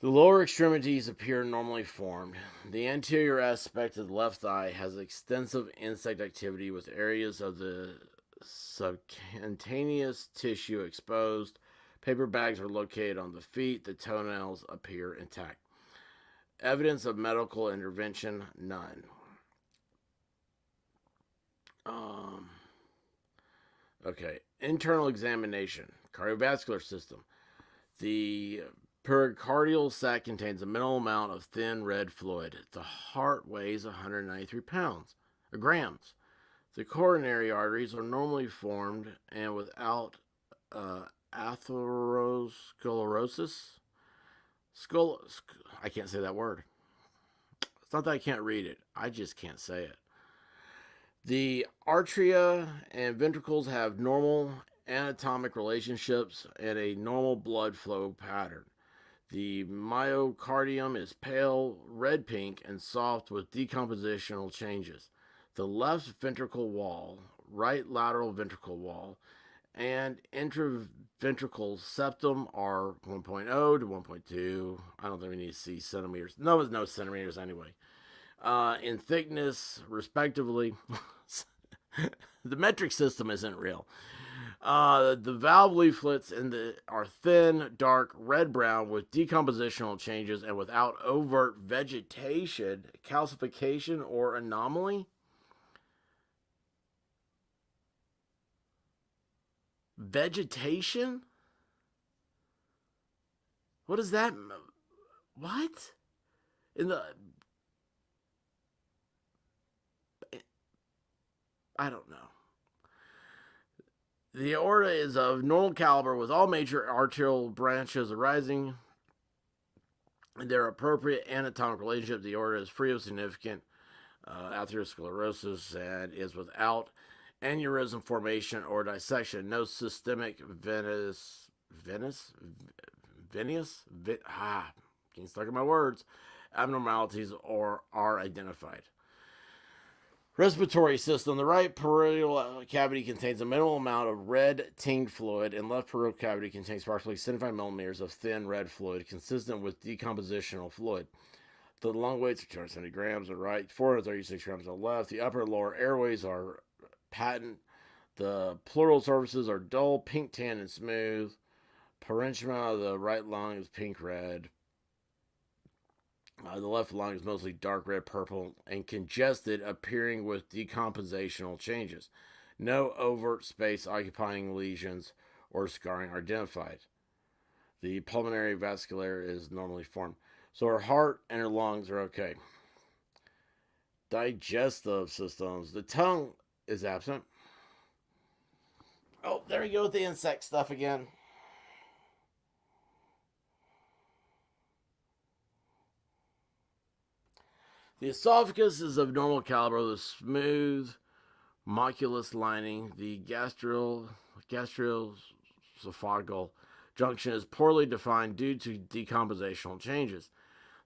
The lower extremities appear normally formed. The anterior aspect of the left thigh has extensive insect activity with areas of the subcutaneous tissue exposed. Paper bags are located on the feet. The toenails appear intact. Evidence of medical intervention, none. Okay, internal examination, cardiovascular system. The pericardial sac contains a minimal amount of thin red fluid. The heart weighs 193 grams. The coronary arteries are normally formed and without atherosclerosis. I can't say that word. It's not that I can't read it. I just can't say it. The atria and ventricles have normal anatomic relationships and a normal blood flow pattern. The myocardium is pale, red-pink, and soft with decompositional changes. The left ventricle wall, right lateral ventricle wall, and interventricle septum are 1.0 to 1.2. I don't think we need to see centimeters. No centimeters anyway. In thickness, respectively. The metric system isn't real. The valve leaflets are thin, dark, red-brown with decompositional changes and without overt vegetation, calcification, or anomaly. Vegetation? What is that? What? I don't know. The aorta is of normal caliber with all major arterial branches arising in their appropriate anatomic relationship. The aorta is free of significant atherosclerosis and is without aneurysm formation or dissection. No systemic can't stuck in my words, abnormalities are identified. Respiratory system. The right parietal cavity contains a minimal amount of red tinged fluid, and left parietal cavity contains approximately 75 millimeters of thin red fluid, consistent with decompositional fluid. The lung weights are 270 grams on the right, 436 grams on the left. The upper and lower airways are patent. The pleural surfaces are dull, pink, tan, and smooth. Parenchyma of the right lung is pink-red. The left lung is mostly dark red, purple, and congested, appearing with decompositional changes. No overt space occupying lesions or scarring are identified. The pulmonary vascular is normally formed. So her heart and her lungs are okay. Digestive systems. The tongue is absent. Oh, there we go with the insect stuff again. The esophagus is of normal caliber with a smooth moculus lining. The gastroesophageal junction is poorly defined due to decompositional changes.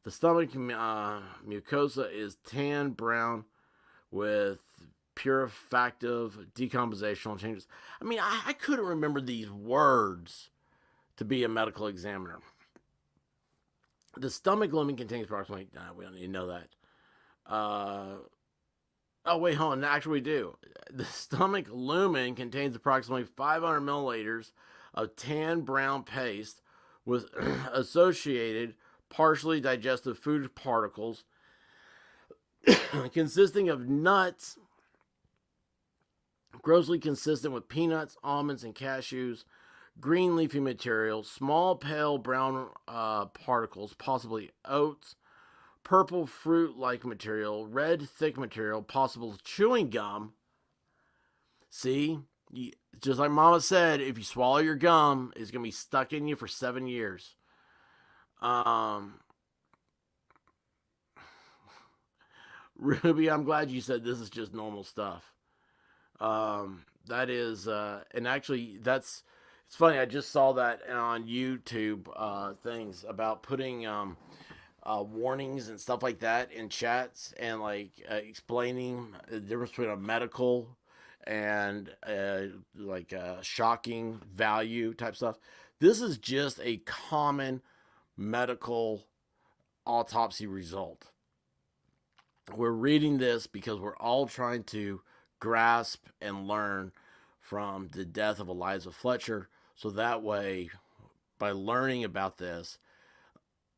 The stomach mucosa is tan brown with purifactive decompositional changes. I mean, I couldn't remember these words to be a medical examiner. The stomach lumen contains approximately, we don't need to know that. Oh, wait, hold on. Actually, we do. The stomach lumen contains approximately 500 milliliters of tan brown paste with associated partially digested food particles consisting of nuts, grossly consistent with peanuts, almonds, and cashews, green leafy material, small pale brown particles, possibly oats, purple fruit-like material, red thick material, possible chewing gum. See, just like Mama said, if you swallow your gum, it's gonna be stuck in you for 7 years. Ruby, I'm glad you said this is just normal stuff. That is, and actually, it's funny. I just saw that on YouTube things about putting warnings and stuff like that in chats and like explaining the difference between a medical and like a shocking value type stuff. This is just a common medical autopsy result. We're reading this because we're all trying to grasp and learn from the death of Eliza Fletcher. So that way, by learning about this,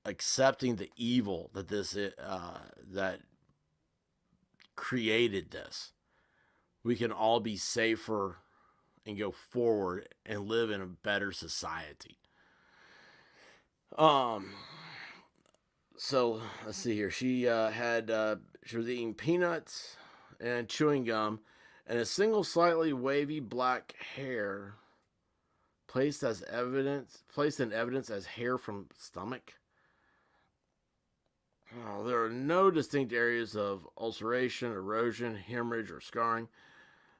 accepting the evil that that created this, we can all be safer and go forward and live in a better society. So let's see here. She she was eating peanuts and chewing gum, and a single slightly wavy black hair placed in evidence as hair from stomach. Oh, there are no distinct areas of ulceration, erosion, hemorrhage, or scarring.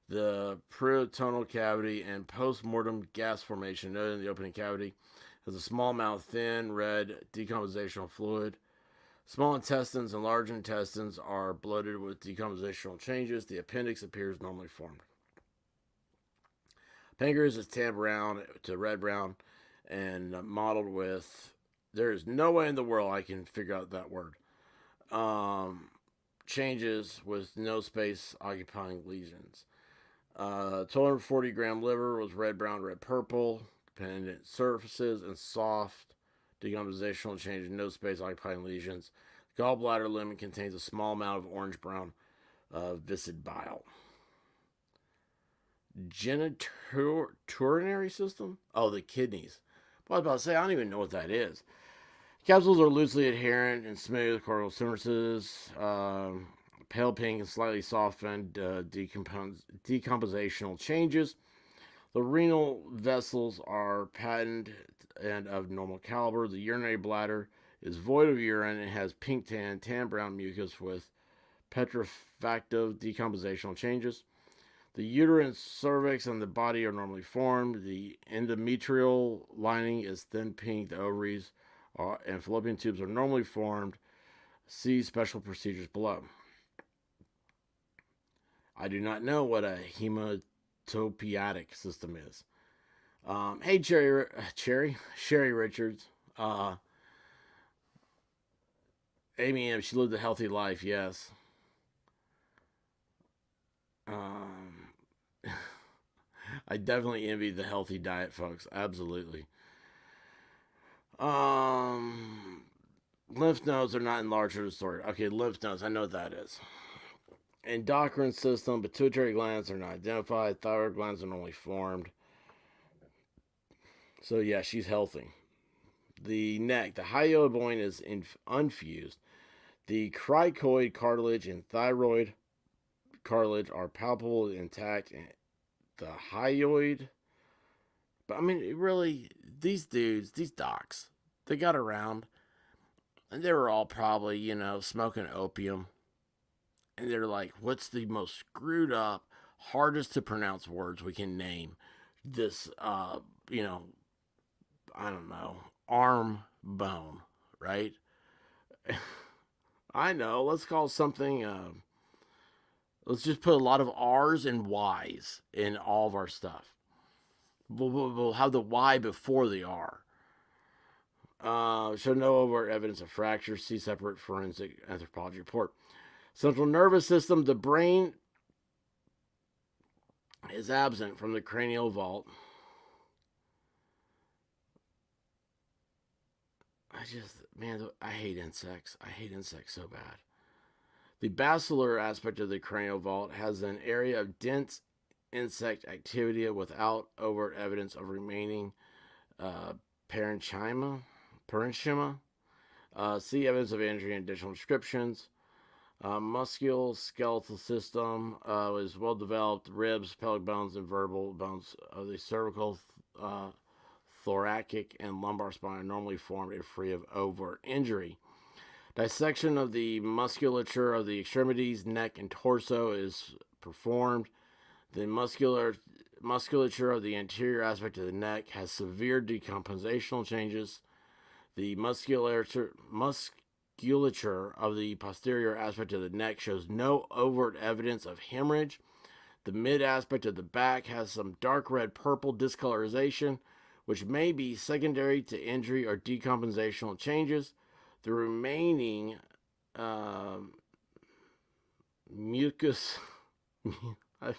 The peritoneal cavity and post-mortem gas formation noted in the opening cavity has a small amount of thin, red, decompositional fluid. Small intestines and large intestines are bloated with decompositional changes. The appendix appears normally formed. Pancreas is tan brown to red brown and mottled with. There is no way in the world I can figure out that word. Changes with no space occupying lesions. 240 gram liver was red, brown, red, purple, dependent surfaces, and soft decompositional changes, no space occupying lesions. Gallbladder lumen contains a small amount of orange brown viscid bile. Genitourinary system? Oh, the kidneys. Well, I was about to say, I don't even know what that is. Capsules are loosely adherent and smooth cortical surfaces, pale pink and slightly softened decompositional changes. The renal vessels are patent and of normal caliber. The urinary bladder is void of urine and has pink tan brown mucus with petrifactive decompositional changes. The uterine cervix and the body are normally formed. The endometrial lining is thin pink. The ovaries and fallopian tubes are normally formed. See special procedures below. I do not know what a hematopoietic system is. Hey, Sherry Richards. Amy M. She lived a healthy life. Yes. Um, I definitely envy the healthy diet, folks. Absolutely. Um, Lymph nodes are not enlarged or distorted. Okay, lymph nodes. I know what that is. Endocrine system, pituitary glands are not identified. Thyroid glands are normally formed. So yeah, she's healthy. The neck, the hyoid bone is unfused. The cricoid cartilage and thyroid cartilage are palpable intact. And the hyoid, but I mean, really, these dudes, these docs, they got around, and they were all probably, smoking opium. And they're like, what's the most screwed up, hardest to pronounce words we can name? This, I don't know, arm bone, right? I know. Let's call something. Let's just put a lot of R's and Y's in all of our stuff. We'll have the Y before the R. Show no overt evidence of fractures. See separate forensic anthropology report. Central nervous system. The brain is absent from the cranial vault. I hate insects. I hate insects so bad. The basilar aspect of the cranial vault has an area of dense insect activity without overt evidence of remaining parenchyma. See evidence of injury and additional descriptions. Musculoskeletal system is well developed. Ribs, pelvic bones, and vertebral bones of the cervical, thoracic, and lumbar spine are normally formed and free of overt injury. Dissection of the musculature of the extremities, neck, and torso is performed. The musculature of the anterior aspect of the neck has severe decompositional changes. The musculature of the posterior aspect of the neck shows no overt evidence of hemorrhage. The mid aspect of the back has some dark red purple discolorization, which may be secondary to injury or decompositional changes. The remaining mucus, I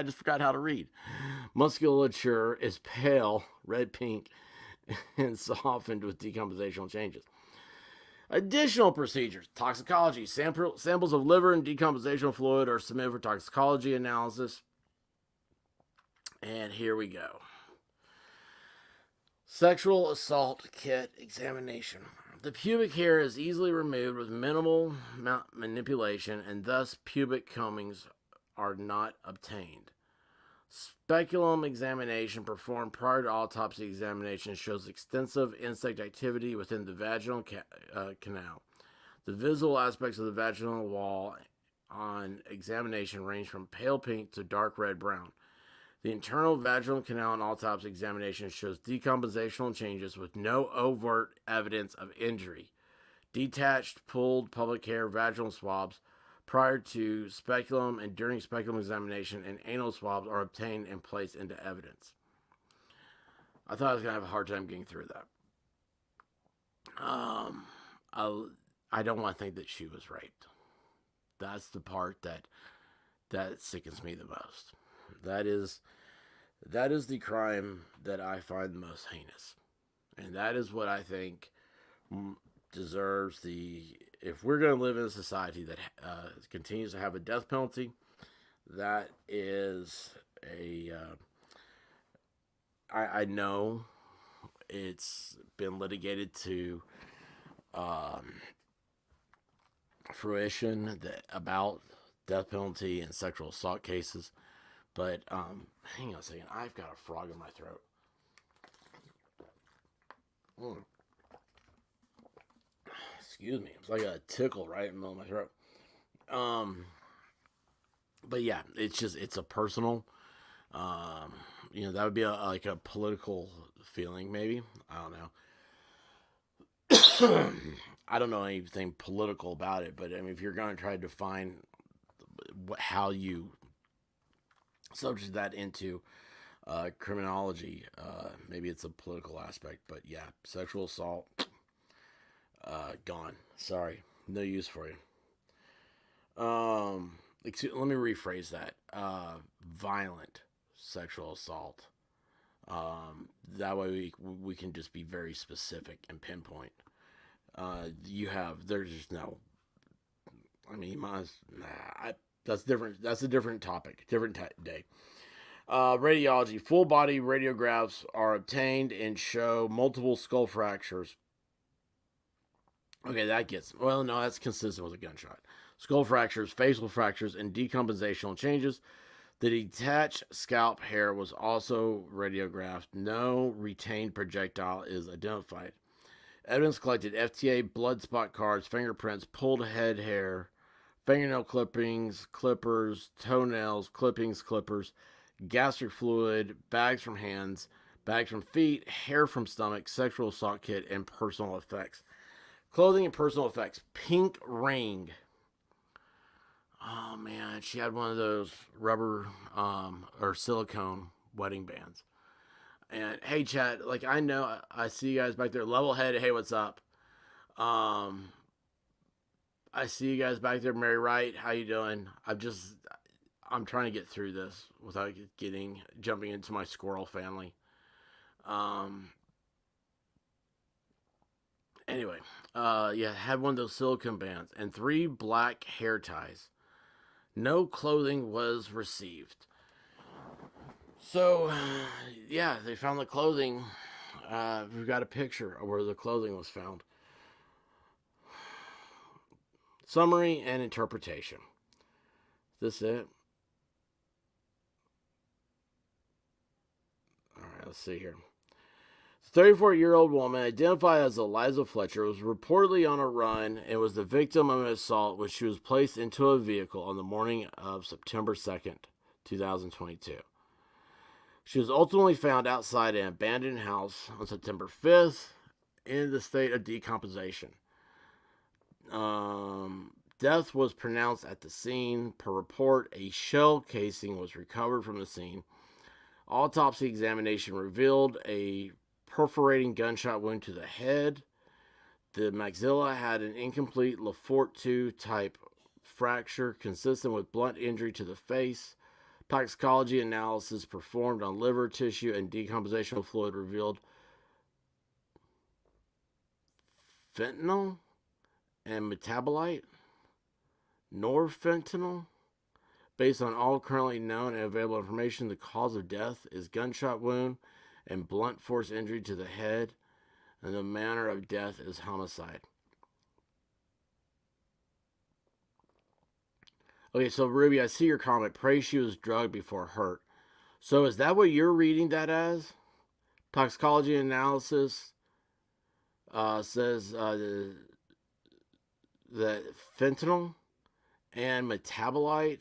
just forgot how to read. Musculature is pale, red pink, and softened with decompositional changes. Additional procedures. Toxicology. Samples of liver and decompositional fluid are submitted for toxicology analysis. And here we go. Sexual assault kit examination. The pubic hair is easily removed with minimal manipulation, and thus pubic combings are not obtained. Speculum examination performed prior to autopsy examination shows extensive insect activity within the vaginal canal. The visible aspects of the vaginal wall on examination range from pale pink to dark red-brown. The internal vaginal canal on autopsy examination shows decompositional changes with no overt evidence of injury. Detached, pulled pubic hair vaginal swabs prior to speculum and during speculum examination and anal swabs are obtained and placed into evidence. I thought I was going to have a hard time getting through that. I don't want to think that she was raped. That's the part that sickens me the most. That is the crime that I find the most heinous. And that is what I think deserves if we're going to live in a society that continues to have a death penalty, that is I know it's been litigated to fruition about death penalty and sexual assault cases. But, hang on a second. I've got a frog in my throat. Excuse me. It's like a tickle right in the middle of my throat. But yeah, it's a personal, that would be like a political feeling, maybe. I don't know. I don't know anything political about it, but I mean, if you're going to try to define how you subject that into criminology, maybe it's a political aspect, but yeah, sexual assault, gone. Sorry. No use for you. Let me rephrase that. Violent sexual assault. That way we can just be very specific and pinpoint. There's just no. I mean, that's different. That's a different topic, different day. Radiology. Full body radiographs are obtained and show multiple skull fractures. Okay, that's consistent with a gunshot. Skull fractures, facial fractures, and decompositional changes. The detached scalp hair was also radiographed. No retained projectile is identified. Evidence collected: FTA, blood spot cards, fingerprints, pulled head hair, fingernail clippings, clippers, toenails, clippers, gastric fluid, bags from hands, bags from feet, hair from stomach, sexual assault kit, and personal effects. Clothing and personal effects. Pink ring. Oh man, she had one of those rubber or silicone wedding bands. And hey, chat, like I know I see you guys back there. Level head, hey, what's up? I see you guys back there. Mary Wright, how you doing? I'm trying to get through this without jumping into my squirrel family. Anyway, had one of those silicone bands and 3 black hair ties. No clothing was received. So, they found the clothing. We've got a picture of where the clothing was found. Summary and interpretation. Is this it? Alright, let's see here. 34-year-old woman identified as Eliza Fletcher was reportedly on a run and was the victim of an assault when she was placed into a vehicle on the morning of September 2nd, 2022. She was ultimately found outside an abandoned house on September 5th in the state of decomposition. Death was pronounced at the scene. Per report, a shell casing was recovered from the scene. Autopsy examination revealed a perforating gunshot wound to the head. The maxilla had an incomplete Lefort 2 type fracture consistent with blunt injury to the face. Toxicology analysis performed on liver tissue and decompositional fluid revealed fentanyl and metabolite, norfentanyl. Based on all currently known and available information, the cause of death is gunshot wound and blunt force injury to the head, and the manner of death is homicide. Okay, so Ruby, I see your comment. Pray she was drugged before hurt. So is that what you're reading that as? Toxicology analysis says that fentanyl and metabolite,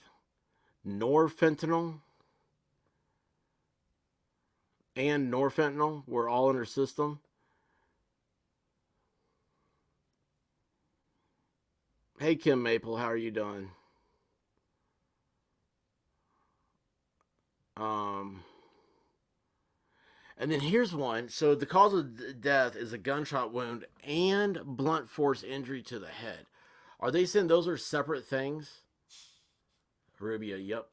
norfentanyl, and norfentanyl were all in her system. Hey, Kim Maple, how are you doing? And then here's one. So the cause of death is a gunshot wound and blunt force injury to the head. Are they saying those are separate things? Rubia, yep.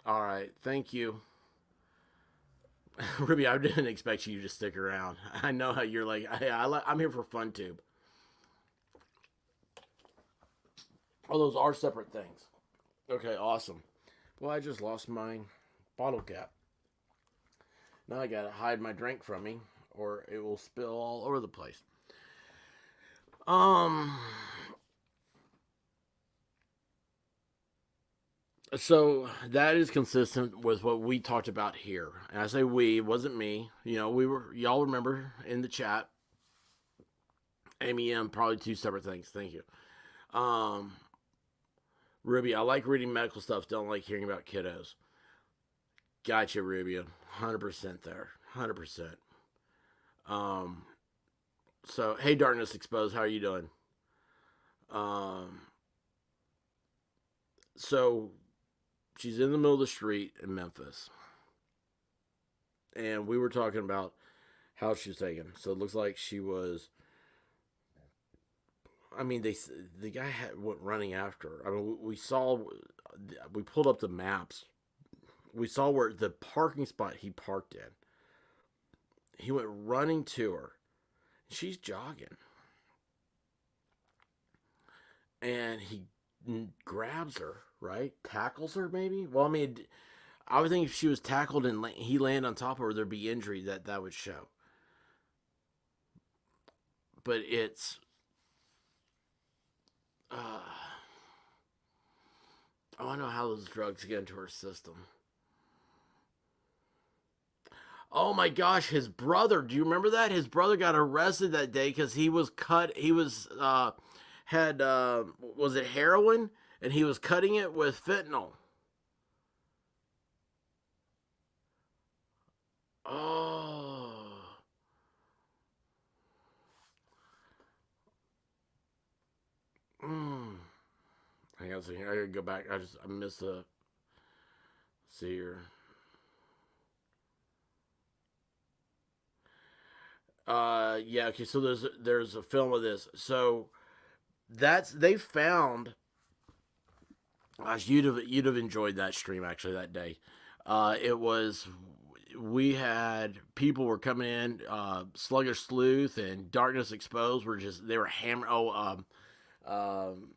All right, thank you. Ruby, I didn't expect you to stick around. I know how you're like, I'm here for fun tube. Oh, those are separate things. Okay, awesome. Well, I just lost my bottle cap. Now I gotta hide my drink from me, or it will spill all over the place. So that is consistent with what we talked about here. And I say we, it wasn't me. Y'all remember in the chat. MEM, probably 2 separate things. Thank you. Ruby, I like reading medical stuff, don't like hearing about kiddos. Gotcha, Ruby. 100% there. 100%. So, hey, Darkness Exposed, how are you doing? So, she's in the middle of the street in Memphis. And we were talking about how she was taken. So, it looks like she was I mean, the guy went running after her. I mean, we pulled up the maps. We saw where the parking spot he parked in. He went running to her. She's jogging, and he grabs her, right? Tackles her, maybe. Well, I mean, I would think if she was tackled and he landed on top of her, there'd be injury that would show. But it's, I don't know how those drugs get into her system. Oh my gosh, his brother. Do you remember that? His brother got arrested that day because he was cut. He was had was it heroin, and he was cutting it with fentanyl. Oh, mm. Hang on a second. I gotta go back. I missed the. See here. Yeah. Okay. So there's a film of this. So they found. Gosh, you'd have enjoyed that stream actually that day. It was we had people were coming in. Sluggish Sleuth and Darkness Exposed were just they were hammer. Um,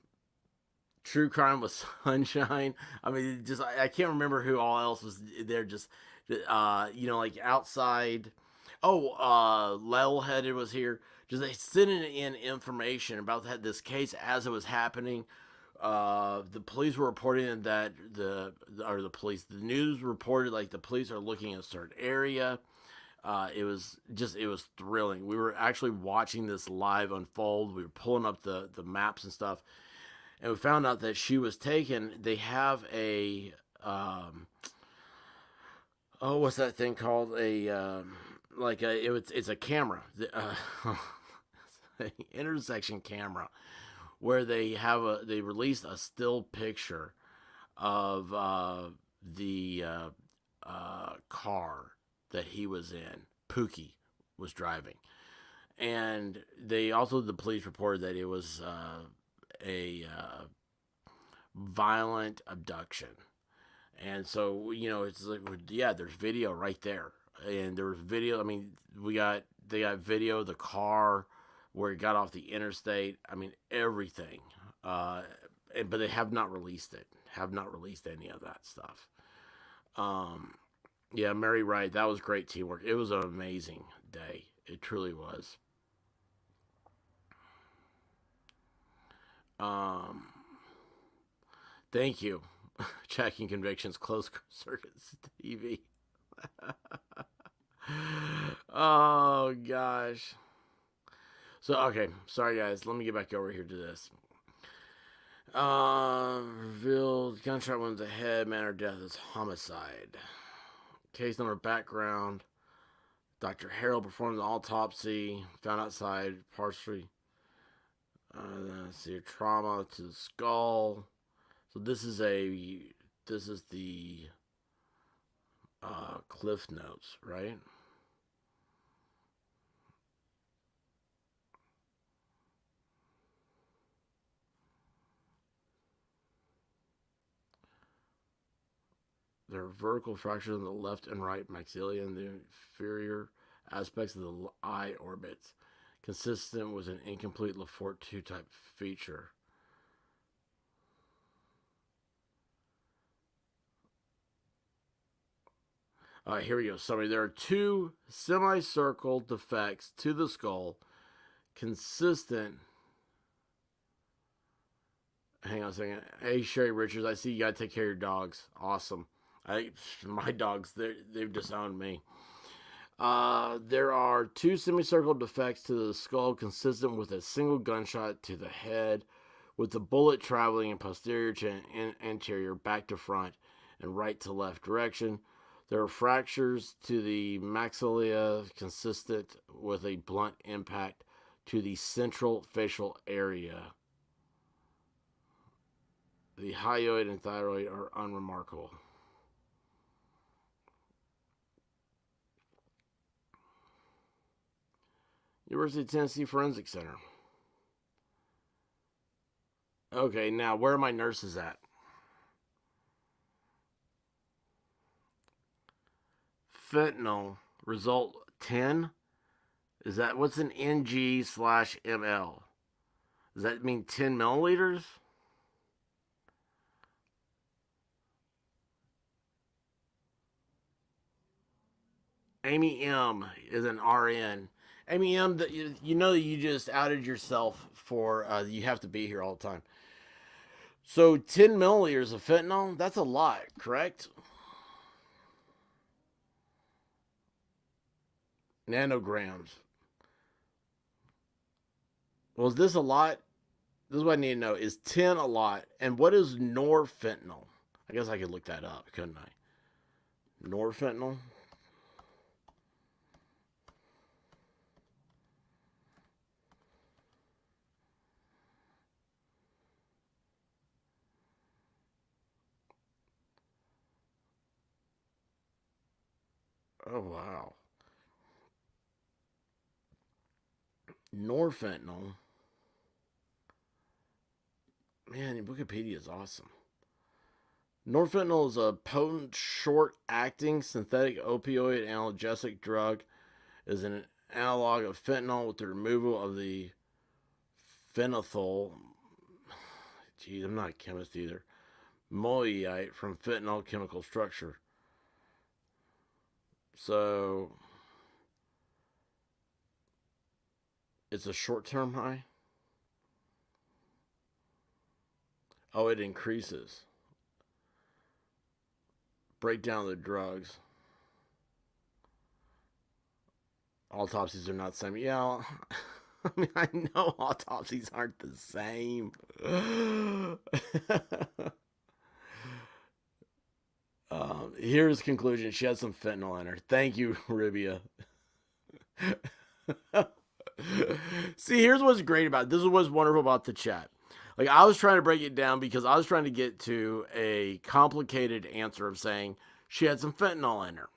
True Crime with Sunshine. I mean, just I can't remember who all else was there. Just like outside. Oh, Levelheaded was here. Just they sending in information about this case as it was happening. The police were reporting that the news reported like the police are looking at a certain area. It was thrilling. We were actually watching this live unfold. We were pulling up the maps and stuff, and we found out that she was taken. They have a what's that thing called? It's a camera, intersection camera, where they released a still picture of the car that he was in. Pookie was driving, and the police reported that it was a violent abduction. And so it's like, yeah, there's video right there, and there was video. I mean, they got video of the car where it got off the interstate. I mean, everything. But they have not released it. Have not released any of that stuff. Yeah, Mary Wright, that was great teamwork. It was an amazing day. It truly was. Um, Thank you. Checking convictions, closed circuits TV. Oh gosh. So okay, sorry guys. Let me get back over here to this. Revealed gunshot wound to the head, manner of death is homicide. Case number background. Dr. Harold performed the autopsy, found outside partially. Let's see, trauma to the skull. So this is the Cliff Notes, right? There are vertical fractures in the left and right maxilla and the inferior aspects of the eye orbits, consistent with an incomplete Lefort 2 type feature. All right, here we go. Summary. There are two semicircle defects to the skull, consistent. Hang on a second. Hey, Sherry Richards, I see you got to take care of your dogs. Awesome. My dogs, they've disowned me. There are two semicircle defects to the skull consistent with a single gunshot to the head, with the bullet traveling in posterior to anterior, back to front, and right to left direction. There are fractures to the maxilla consistent with a blunt impact to the central facial area. The hyoid and thyroid are unremarkable. University of Tennessee Forensic Center. Okay, now where are my nurses at? Fentanyl result 10. Is that what's an NG/ml? Does that mean 10 milliliters? Amy M is an RN. Amy M, you know that you just outed yourself for you have to be here all the time. So 10 milliliters of fentanyl, that's a lot, correct? Nanograms. Well, is this a lot? This is what I need to know. Is 10 a lot? And what is norfentanyl? I guess I could look that up, couldn't I? Norfentanyl? Oh, wow. Norfentanyl. Man, Wikipedia is awesome. Norfentanyl is a potent, short-acting synthetic opioid analgesic drug. It is an analog of fentanyl with the removal of the phenethyl. Geez, I'm not a chemist either. Moiite from fentanyl chemical structure. So it's a short-term high. Oh, it increases. Break down the drugs. Autopsies are not the same. Yeah, I mean, I know autopsies aren't the same. Here's conclusion. She had some fentanyl in her. Thank you, Rubia. See, here's what's great about it. This is what's wonderful about the chat. Like, I was trying to break it down because I was trying to get to a complicated answer of saying she had some fentanyl in her.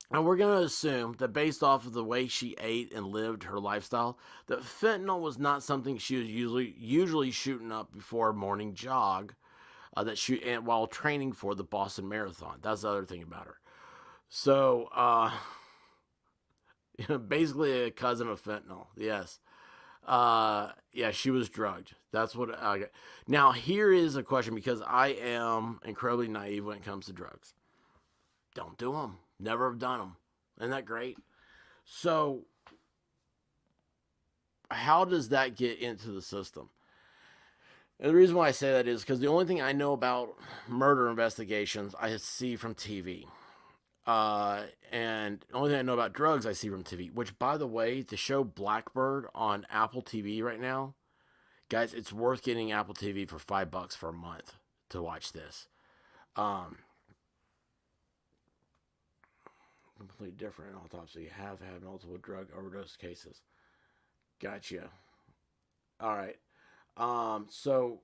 And we're going to assume that based off of the way she ate and lived her lifestyle, that fentanyl was not something she was usually shooting up before a morning jog that she and while training for the Boston Marathon. That's the other thing about her. So, basically a cousin of fentanyl. Yes. Yeah, she was drugged. That's what I got. Now, here is a question because I am incredibly naive when it comes to drugs. Don't do them. Never have done them. Isn't that great? So, how does that get into the system? And the reason why I say that is because the only thing I know about murder investigations I see from TV. And the only thing I know about drugs I see from TV, which, by the way, the show Blackbird on Apple TV right now, guys, it's worth getting Apple TV for $5 for a month to watch this. Completely different autopsy. Have had multiple drug overdose cases. Gotcha. All right. So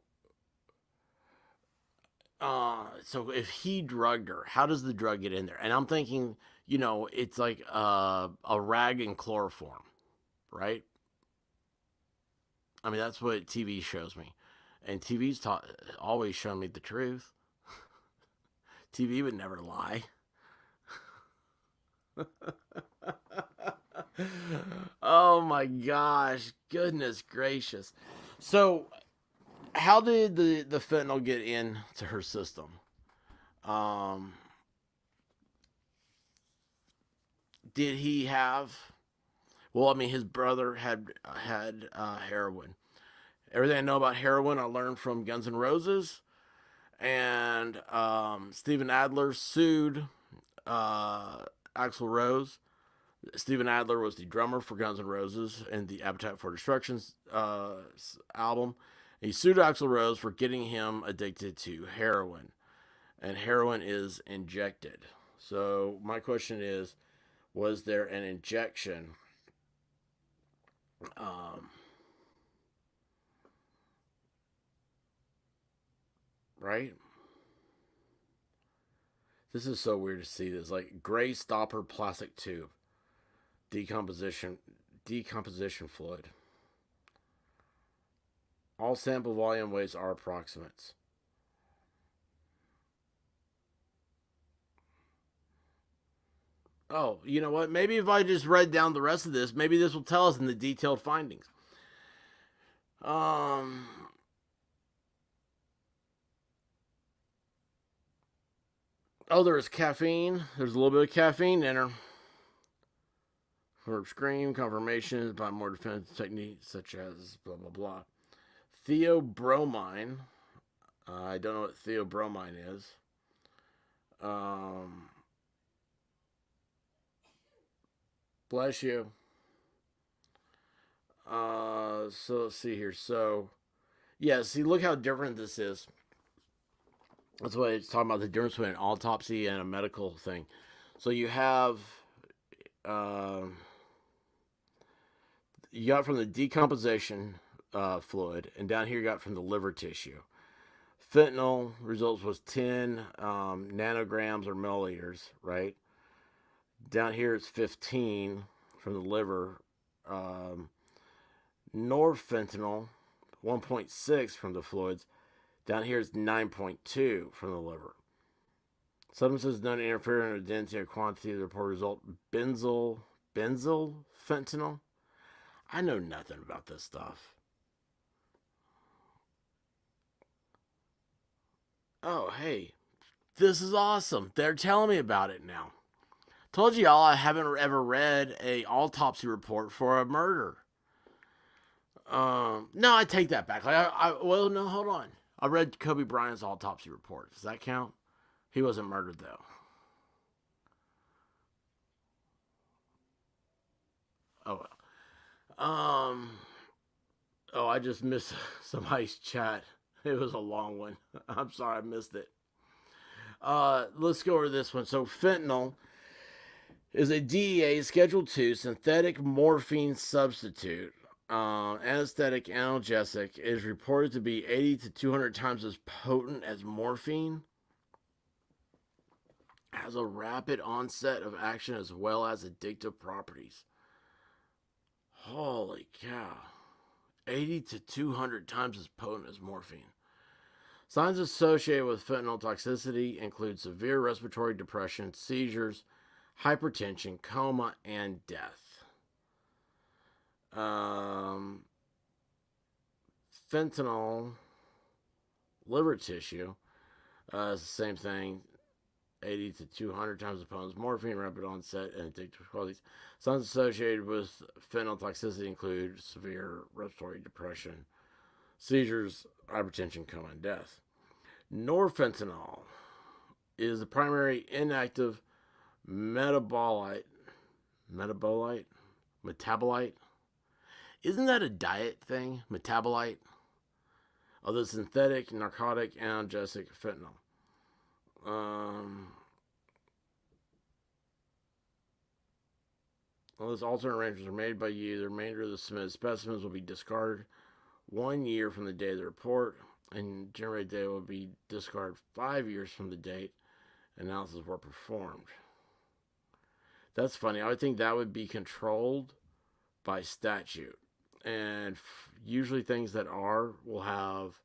so if he drugged her, how does the drug get in there? And I'm thinking, it's like a rag and chloroform, right? I mean, that's what TV shows me, and TV's always shown me the truth. TV would never lie. Oh my gosh, goodness gracious! So, how did the fentanyl get into her system? Um, did he have? Well, I mean, his brother had heroin. Everything I know about heroin, I learned from Guns N' Roses, and Steven Adler sued Axl Rose. Steven Adler was the drummer for Guns N' Roses and the Appetite for Destruction album. He sued Axl Rose for getting him addicted to heroin, and heroin is injected. So my question is, was there an injection? Um, right? This is so weird to see this. Like gray stopper plastic tube, decomposition fluid. All sample volume weights are approximates. Oh, you know what? Maybe if I just read down the rest of this, maybe this will tell us in the detailed findings. Um, oh, there's caffeine. There's a little bit of caffeine in her. For scream confirmations by more defensive techniques such as blah blah blah. Theobromine. I don't know what theobromine is. Um, bless you. So let's see here. So, yeah, see, look how different this is. That's what it's talking about, the difference between an autopsy and a medical thing. So you have, you got from the decomposition fluid, and down here you got from the liver tissue. Fentanyl results was 10 nanograms or milliliters, right? Down here it's 15 from the liver. Norfentanyl, 1.6 from the fluids. Down here it's 9.2 from the liver. Substances known to interfere in the density or quantity of the report result benzyl fentanyl. I know nothing about this stuff. Oh, hey, this is awesome. They're telling me about it now. Told you all I haven't ever read a autopsy report for a murder. No, I take that back. Well, no, hold on. I read Kobe Bryant's autopsy report. Does that count? He wasn't murdered though. Oh well. Oh, I just missed somebody's chat. It was a long one. I'm sorry I missed it. Let's go over this one. So fentanyl is a DEA Schedule 2 synthetic morphine substitute. Anesthetic analgesic is reported to be 80 to 200 times as potent as morphine. Has a rapid onset of action as well as addictive properties. Holy cow. 80 to 200 times as potent as morphine. Signs associated with fentanyl toxicity include severe respiratory depression, seizures, hypertension, coma, and death. Fentanyl, liver tissue, is the same thing. 80 to 200 times as potent as morphine, rapid onset, and addictive qualities. Signs associated with fentanyl toxicity include severe respiratory depression, seizures, hypertension, coma, and death. Norfentanyl is the primary inactive metabolite. Isn't that a diet thing? Metabolite? Of the synthetic narcotic analgesic fentanyl. Unless alternate arrangements are made by you, the remainder of the submitted specimens will be discarded 1 year from the date of the report, and generated data will be discarded 5 years from the date analysis were performed. That's funny. I would think that would be controlled by statute. And usually things that will have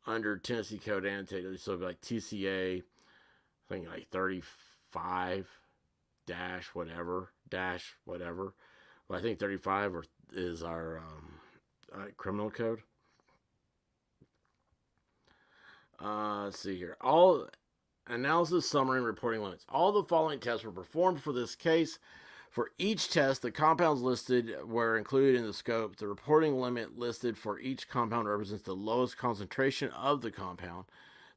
under Tennessee Code annotated, so like TCA, I think like 35 whatever. Well, I think 35 is our criminal code. Let's see here. All analysis, summary, and reporting limits. All the following tests were performed for this case. For each test, the compounds listed were included in the scope. The reporting limit listed for each compound represents the lowest concentration of the compound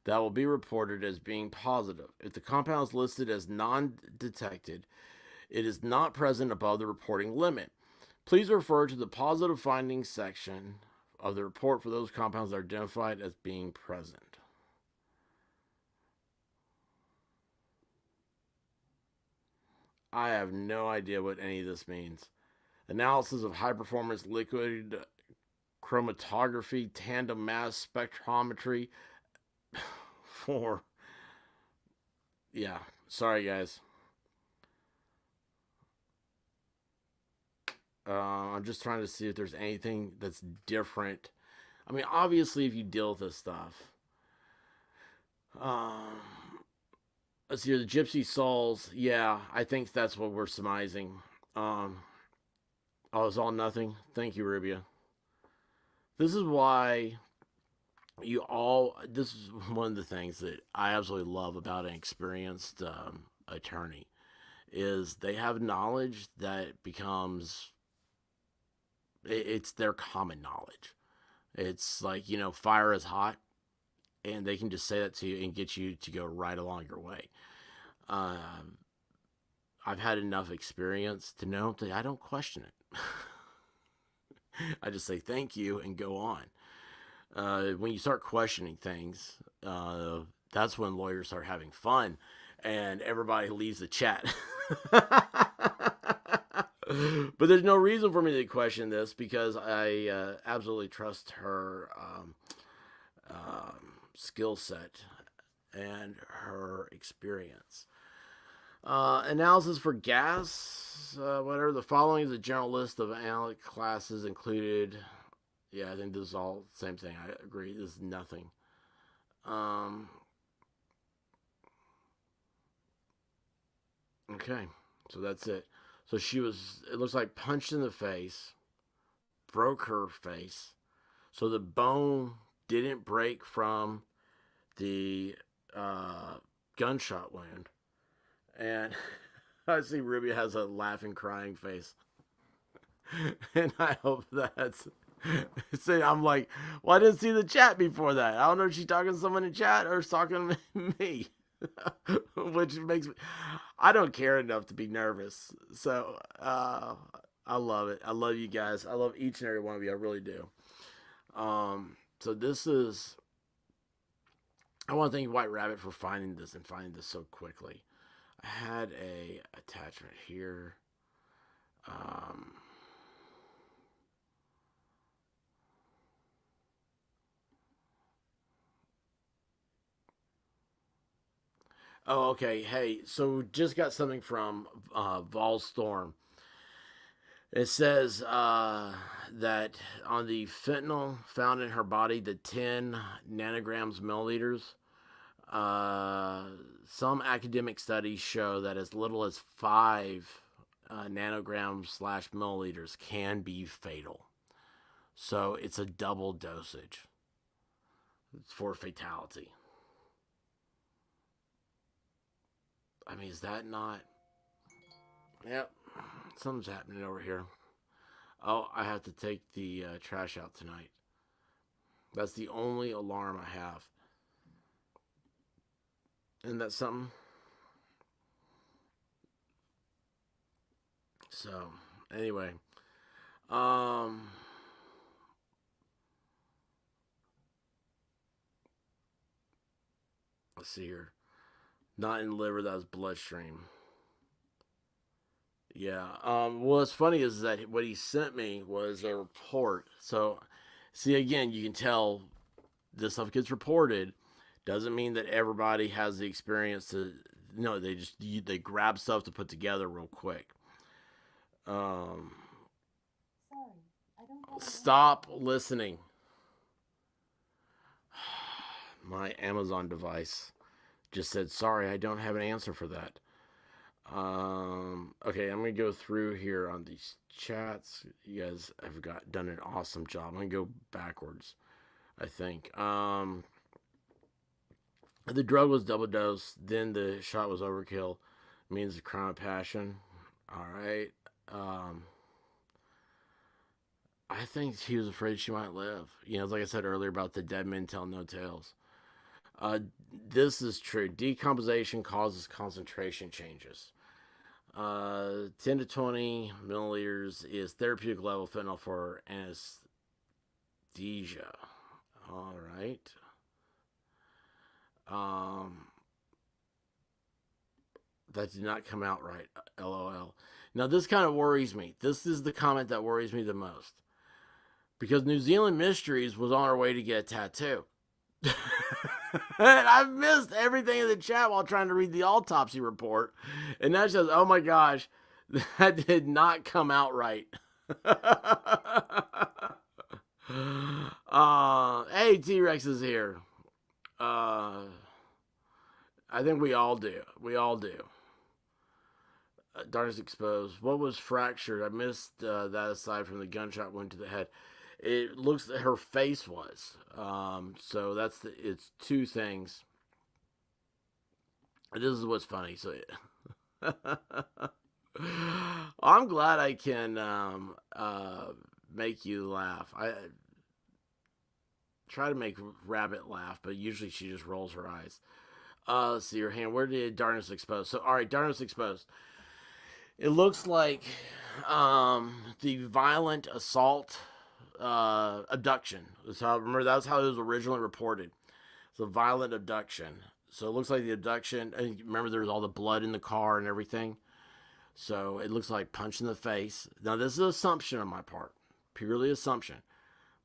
that will be reported as being positive. If the compound is listed as non-detected, it is not present above the reporting limit. Please refer to the positive findings section of the report for those compounds that are identified as being present. I have no idea what any of this means. Analysis of high performance liquid chromatography, tandem mass spectrometry for. Yeah, sorry guys. I'm just trying to see if there's anything that's different I mean, obviously, if you deal with this stuff, um, let's see, the Gypsy Souls. Yeah, I think that's what we're surmising. Um, oh, it's all nothing. Thank you, Rubia. This is why this is one of the things that I absolutely love about an experienced attorney is they have knowledge that becomes it's their common knowledge. It's like, fire is hot, and they can just say that to you and get you to go right along your way. Um, I've had enough experience to know that I don't question it. I just say thank you and go on. When you start questioning things, that's when lawyers start having fun and everybody leaves the chat. But there's no reason for me to question this because I absolutely trust her skill set and her experience. Analysis for gas, whatever. The following is a general list of analytic classes included. Yeah, I think this is all the same thing. I agree. This is nothing. Okay, so that's it. So she was, it looks like punched in the face, broke her face. So the bone didn't break from the gunshot wound. And I see Ruby has a laughing, crying face. And I hope that's. See, I'm like, well, I didn't see the chat before that. I don't know if she's talking to someone in chat or talking to me. Which makes me. I don't care enough to be nervous. So, I love it. I love you guys. I love each and every one of you. I really do. So this is. I want to thank White Rabbit for finding this and finding this so quickly. I had a attachment here. Oh, okay. Hey, so just got something from Vol Storm. It says that on the fentanyl found in her body, the 10 nanograms milliliters, some academic studies show that as little as 5 nanograms slash milliliters can be fatal. So it's a double dosage for fatality. I mean, is that not? Yep, something's happening over here. Oh, I have to take the trash out tonight. That's the only alarm I have. Isn't that something? So, anyway. Let's see here. Not in liver, that was bloodstream. Yeah. What's funny is that what he sent me was a report. So, see, again, you can tell this stuff gets reported. Doesn't mean that everybody has the experience to. No, they grab stuff to put together real quick. Stop listening. My Amazon device just said, sorry, I don't have an answer for that. Okay, I'm gonna go through here on these chats. You guys have done an awesome job. I'm gonna go backwards, I think. The drug was double dose, then the shot was overkill. Means the crime of passion. Alright. I think he was afraid she might live. Like I said earlier about the dead men tell no tales. This is true. Decomposition causes concentration changes. 10 to 20 milliliters is therapeutic level fentanyl for anesthesia. All right. That did not come out right. LOL. Now this kind of worries me. This is the comment that worries me the most. Because New Zealand Mysteries was on her way to get a tattoo. And I've missed everything in the chat while trying to read the autopsy report. And that says, oh my gosh, that did not come out right. Hey, T-Rex is here. Uh, I think we all do. We all do. Darkness exposed. What was fractured? I missed that aside from the gunshot wound to the head. It looks that her face was. So it's two things. This is what's funny. So I'm glad I can make you laugh. I try to make Rabbit laugh, but usually she just rolls her eyes. Let's see her hand. Where did Darkness expose? So, all right, Darkness exposed. It looks like the violent assault, abduction. Remember, that's how it was originally reported. It's a violent abduction. So it looks like the abduction. And remember, there was all the blood in the car and everything. So it looks like punch in the face. Now, this is an assumption on my part, purely assumption.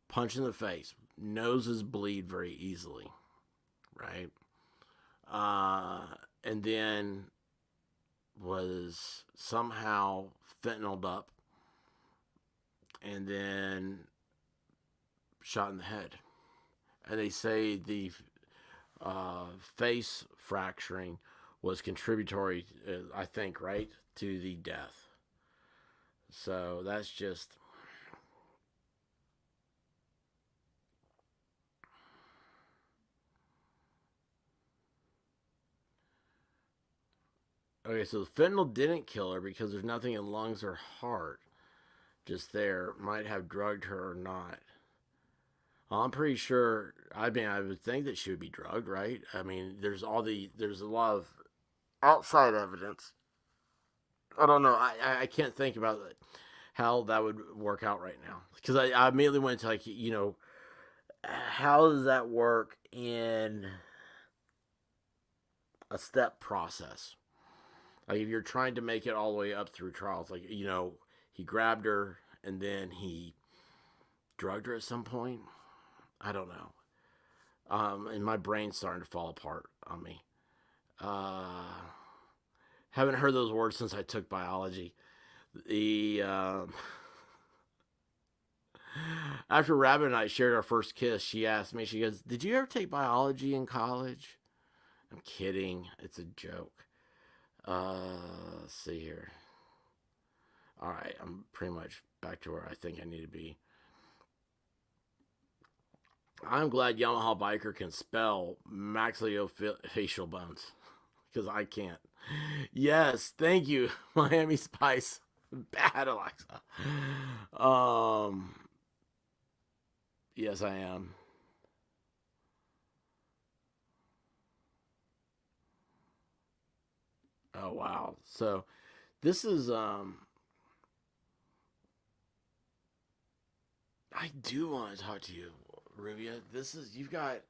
Punch in the face. Noses bleed very easily, right? And then was somehow fentanyled up and then shot in the head. And they say the face fracturing was contributory, I think, right, to the death. So that's just. Okay, so the fentanyl didn't kill her because there's nothing in lungs or heart. Just there. Might have drugged her or not. Well, I'm pretty sure. I mean, I would think that she would be drugged, right? I mean, there's a lot of outside evidence. I don't know. I can't think about how that would work out right now because I immediately went to how does that work in a step process? Like if you're trying to make it all the way up through trials, like he grabbed her and then he drugged her at some point. I don't know. And my brain's starting to fall apart on me. Haven't heard those words since I took biology. The After Rabbit and I shared our first kiss, she asked me. She goes, "Did you ever take biology in college?" I'm kidding. It's a joke. Let's see here. All right, I'm pretty much back to where I think I need to be. I'm glad Yamaha Biker can spell maxillofacial bones because I can't. Yes, thank you, Miami Spice. Bad Alexa. Yes, I am. Oh wow. So this is I do want to talk to you, Rubia. This is you've got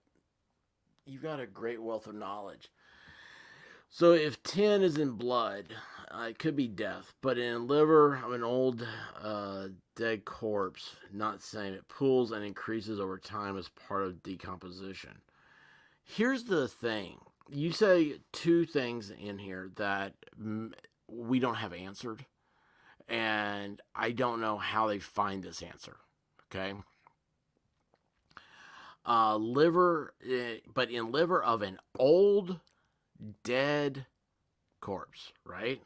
a great wealth of knowledge. So if tin is in blood, it could be death, but in liver, of an old dead corpse, not saying it pools and increases over time as part of decomposition. Here's the thing. You say two things in here that we don't have answered, and I don't know how they find this answer. Okay. Liver, but in liver of an old dead corpse, right?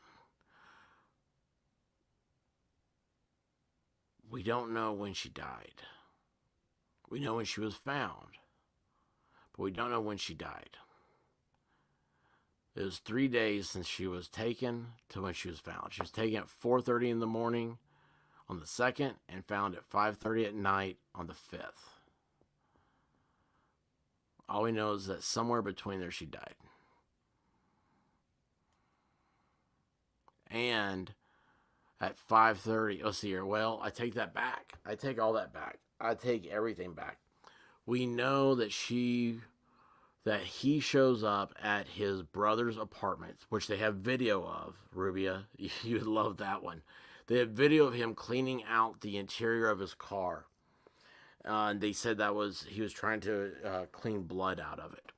We don't know when she died. We know when she was found, but we don't know when she died. It was 3 days since she was taken to when she was found. She was taken at 4:30 in the morning on the 2nd and found at 5:30 at night on the 5th. All we know is that somewhere between there she died. And at 5:30, let's see here. Well, I take that back. I take all that back. I take everything back. We know that he shows up at his brother's apartment, which they have video of. Rubia, you would love that one. They have video of him cleaning out the interior of his car. And they said he was trying to clean blood out of it.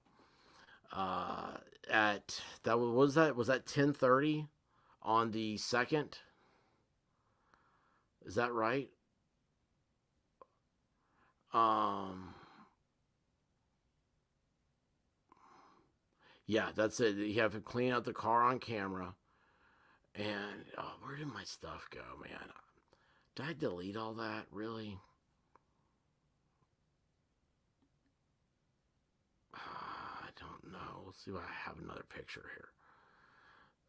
Was that 10:30 on the 2nd? Is that right? Yeah, that's it. You have to clean out the car on camera. And oh, where did my stuff go, man? Did I delete all that? Really? I don't know. Let's see if I have another picture here.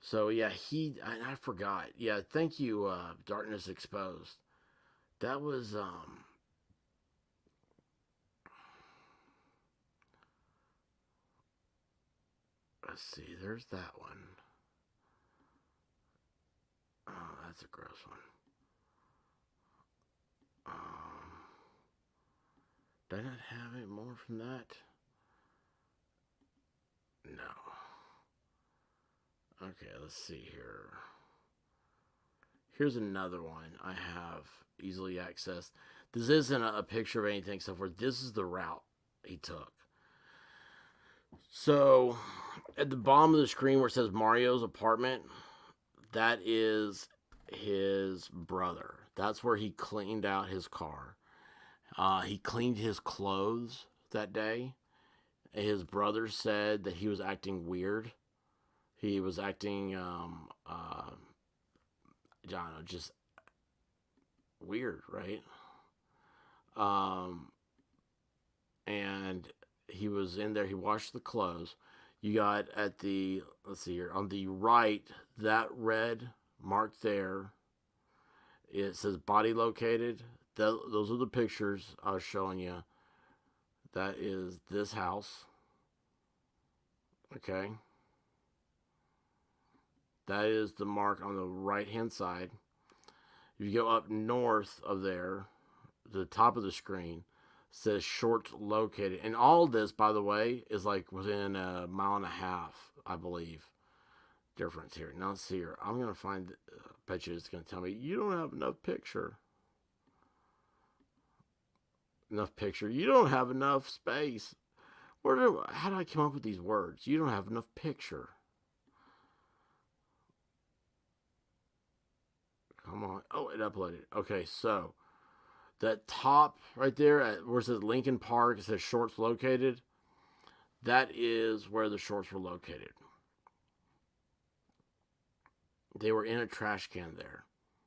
So yeah, I forgot. Yeah, thank you, Darkness Exposed. That was let's see, there's that one. Oh, that's a gross one. Did I not have any more from that? No. Okay, let's see here. Here's another one I have easily accessed. This isn't a picture of anything except for this is the route he took. So, at the bottom of the screen where it says Mario's apartment, that is his brother. That's where he cleaned out his car. He cleaned his clothes that day. His brother said that he was acting weird. He was acting, I don't know, just weird, right? And he was in there. He washed the clothes. You got at the, let's see here, on the right, that red mark there, it says body located. Those are the pictures I was showing you. That is this house. Okay. That is the mark on the right hand side. If you go up north of there, the top of the screen says short located. And all this, by the way, is like within a mile and a half, I believe, difference here. Now let's see here. I'm going to find, bet you it's going to tell me, you don't have enough picture. Enough picture. You don't have enough space. How do I come up with these words? You don't have enough picture. Come on. Oh, it uploaded. Okay, so that top right there at where it says Lincoln Park, it says shorts located. That is where the shorts were located. They were in a trash can there.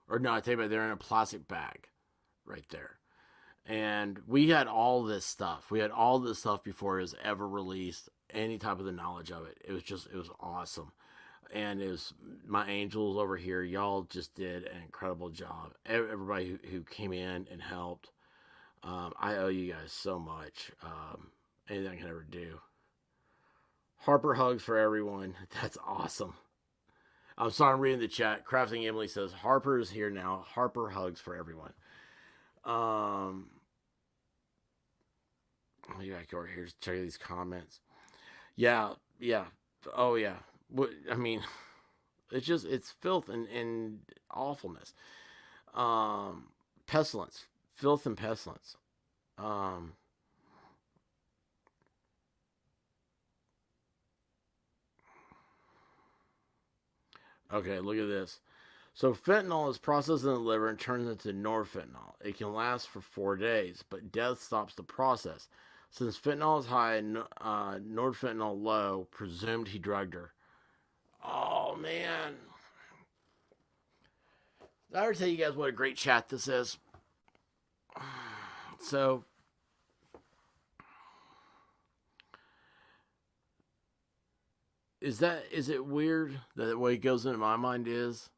Or no, I tell you about, they're in a plastic bag right there. And we had all this stuff. We had all this stuff before it was ever released. Any type of the knowledge of it. It was awesome. And it was my angels over here. Y'all just did an incredible job. Everybody who came in and helped. I owe you guys so much. Anything I can ever do. Harper hugs for everyone. That's awesome. I'm sorry, I'm reading the chat. Crafting Emily says Harper is here now. Harper hugs for everyone. Let me back over here. Check these comments. Yeah. Oh yeah. I mean, it's filth and awfulness. Pestilence, filth and pestilence. Okay, look at this. So fentanyl is processed in the liver and turns into norfentanyl. It can last for 4 days, but death stops the process. Since fentanyl is high and norfentanyl low, presumed he drugged her. Oh man! Did I ever tell you guys what a great chat this is? So, is it weird that the way it goes into my mind is,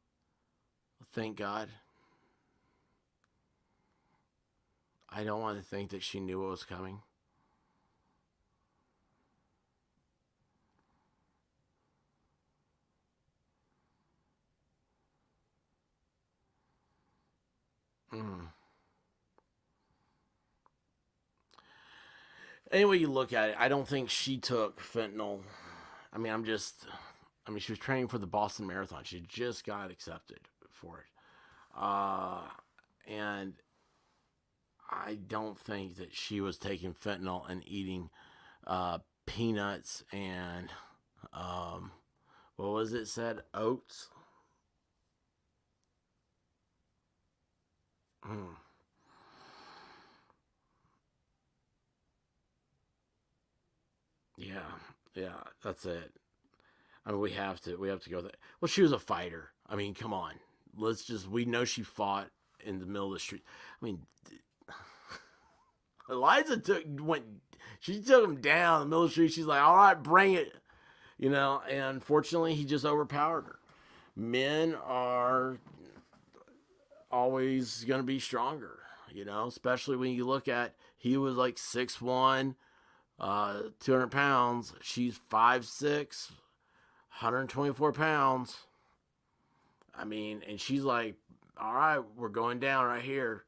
thank God. I don't want to think that she knew what was coming. Any way you look at it, I don't think she took fentanyl. I mean, she was training for the Boston Marathon. She just got accepted for it. And I don't think that she was taking fentanyl and eating peanuts and, what was it said? Oats? Yeah, that's it. I mean, we have to go there. Well, she was a fighter. I mean, come on. We know she fought in the middle of the street. I mean, she took him down in the middle of the street. She's like, all right, bring it. And unfortunately, he just overpowered her. Men are always going to be stronger, especially when you look at, he was like 6'1", 200 pounds. She's 5'6", 124 pounds. I mean, and she's like, all right, we're going down right here.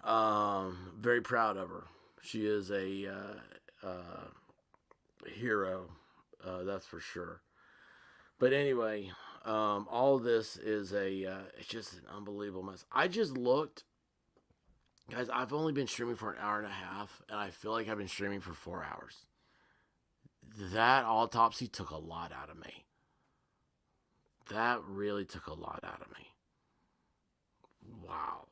Very proud of her. She is a hero, that's for sure. But anyway, all of this is it's just an unbelievable mess. I just looked, guys, I've only been streaming for an hour and a half, and I feel like I've been streaming for 4 hours. That autopsy took a lot out of me. That really took a lot out of me. Wow.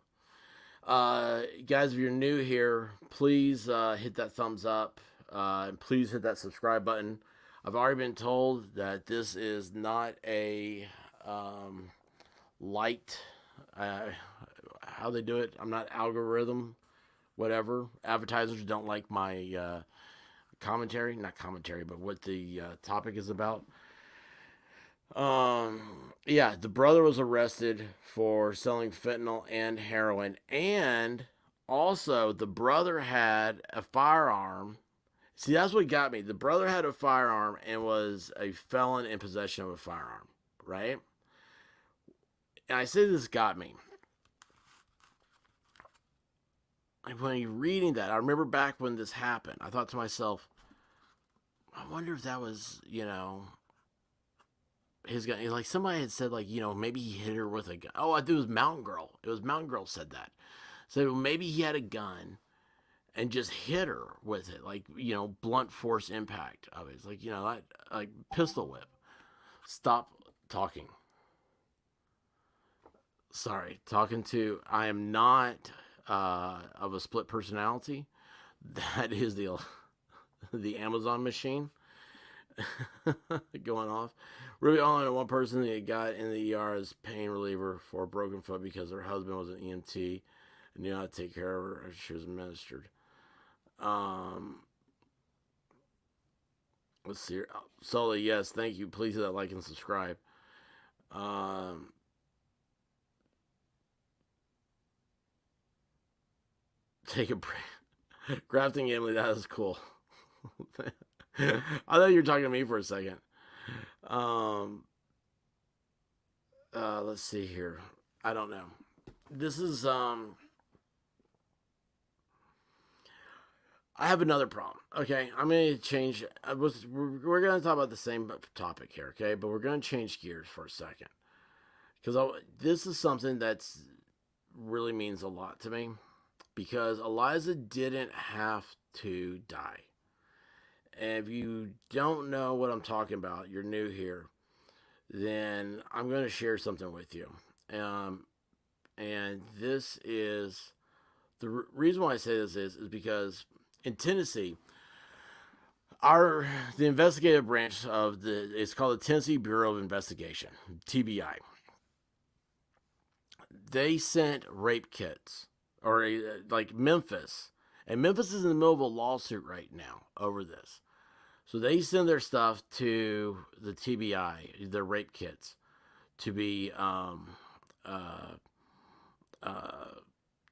Guys, if you're new here, please hit that thumbs up. And please hit that subscribe button. I've already been told that this is not a light, how they do it. I'm not algorithm, whatever. Advertisers don't like my commentary. Not commentary, but what the topic is about. Yeah, the brother was arrested for selling fentanyl and heroin, and also the brother had a firearm. See, that's what got me. The brother had a firearm and was a felon in possession of a firearm, right? And I say this got me. When you're reading that, I remember back when this happened, I thought to myself, I wonder if that was, his gun. Like somebody had said, like, maybe he hit her with a gun. Oh, I think it was Mountain Girl. It was Mountain Girl said that. So maybe he had a gun and just hit her with it, like, blunt force impact of it. It's like, like pistol whip. Stop talking. Sorry, I am not of a split personality. That is the Amazon machine going off. Really, all in one person that got in the ER as pain reliever for a broken foot because her husband was an EMT and knew how to take care of her as she was administered. Let's see here. Sully, yes, thank you. Please hit that like and subscribe. Take a break. Grafting Emily, that is cool. I thought you were talking to me for a second. Let's see here. I don't know. This is I have another problem. Okay, I'm going to change. We're going to talk about the same topic here. Okay, but we're going to change gears for a second because this is something that's really means a lot to me because Eliza didn't have to die. And if you don't know what I'm talking about, you're new here, then I'm going to share something with you. And this is the reason why I say this is because in Tennessee, the investigative branch of it's called the Tennessee Bureau of Investigation, TBI. They sent rape kits, or like Memphis, and Memphis is in the middle of a lawsuit right now over this. So they send their stuff to the TBI, their rape kits, to be,